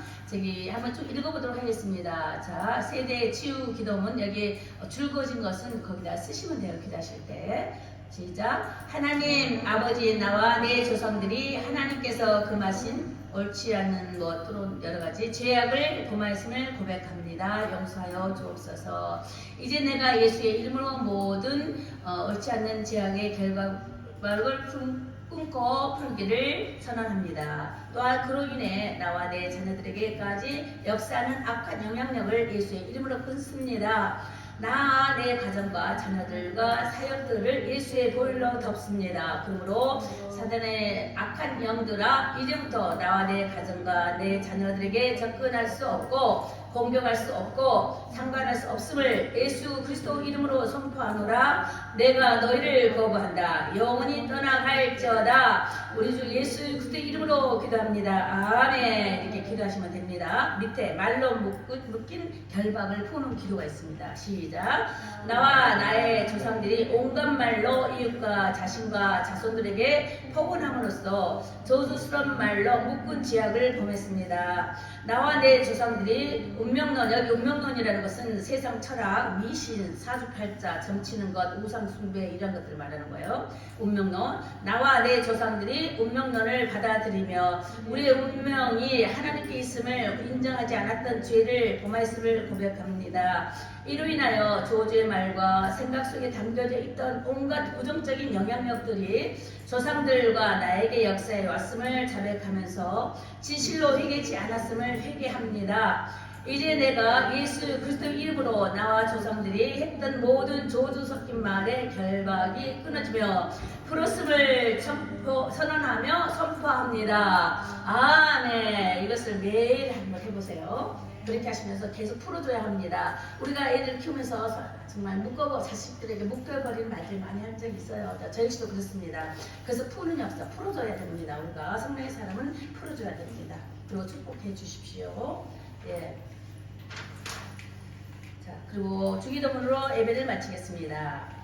한번 쭉 읽어보도록 하겠습니다. 자, 세대 치유 기도문, 여기 줄 그어진 것은 거기다 쓰시면 돼요. 기도하실 때. 시작. 하나님 아버지, 나와 내 조상들이 하나님께서 금하신 옳지 않는 것 또는 여러 가지 죄악을 범하였음을 고백합니다. 용서하여 주옵소서. 이제 내가 예수의 이름으로 모든 옳지 않는 죄악의 결박을 끊고 풀기를 선언합니다. 또한 그로 인해 나와 내 자녀들에게까지 역사하는 악한 영향력을 예수의 이름으로 끊습니다. 나 내 가정과 자녀들과 사역들을 예수의 보혈로 덮습니다. 그러므로 사단의 악한 영들아 이제부터 나와 내 가정과 내 자녀들에게 접근할 수 없고 공격할 수 없고 상관할 수 없음을 예수 그리스도 이름으로 선포하노라. 내가 너희를 거부한다. 영원히 떠나갈지어다. 우리 주 예수 그리스도 이름으로 기도합니다. 아멘. 이렇게 기도하시면 됩니다. 밑에 말로 묶인 결박을 푸는 기도가 있습니다. 시작. 나와 나의 조상들이 온갖 말로 이웃과 자신과 자손들에게 포근함으로써 저주스러운 말로 묶은 지약을 범했습니다. 나와 내 조상들이 운명론, 여기 운명론이라는 것은 세상 철학, 미신, 사주팔자, 점치는 것, 우상숭배 이런 것들을 말하는 거예요. 운명론. 나와 내 조상들이 운명론을 받아들이며 우리의 운명이 하나님께 있음을 인정하지 않았던 죄를 범하였음을 고백합니다. 이로 인하여 저주의 말과 생각 속에 담겨져 있던 온갖 부정적인 영향력들이 조상들과 나에게 역사해 왔음을 자백하면서 진실로 회개치 않았음을 회개합니다. 이제 내가 예수 그리스도 이름으로 나와 조상들이 했던 모든 저주 섞인 말의 결박이 끊어지며 풀었음을 선언하며 선포합니다. 아멘. 이것을 매일 한번 해보세요. 그렇게 하시면서 계속 풀어줘야 합니다. 우리가 애들 키우면서 정말 자식들에게 묶여버리는 말들 많이 한 적이 있어요. 저 역시도 그렇습니다. 그래서 푸는 역사, 풀어줘야 됩니다. 우리가 성령의 사람은 풀어줘야 됩니다. 그리고 축복해 주십시오. 예. 자, 그리고 주기도문으로 예배를 마치겠습니다.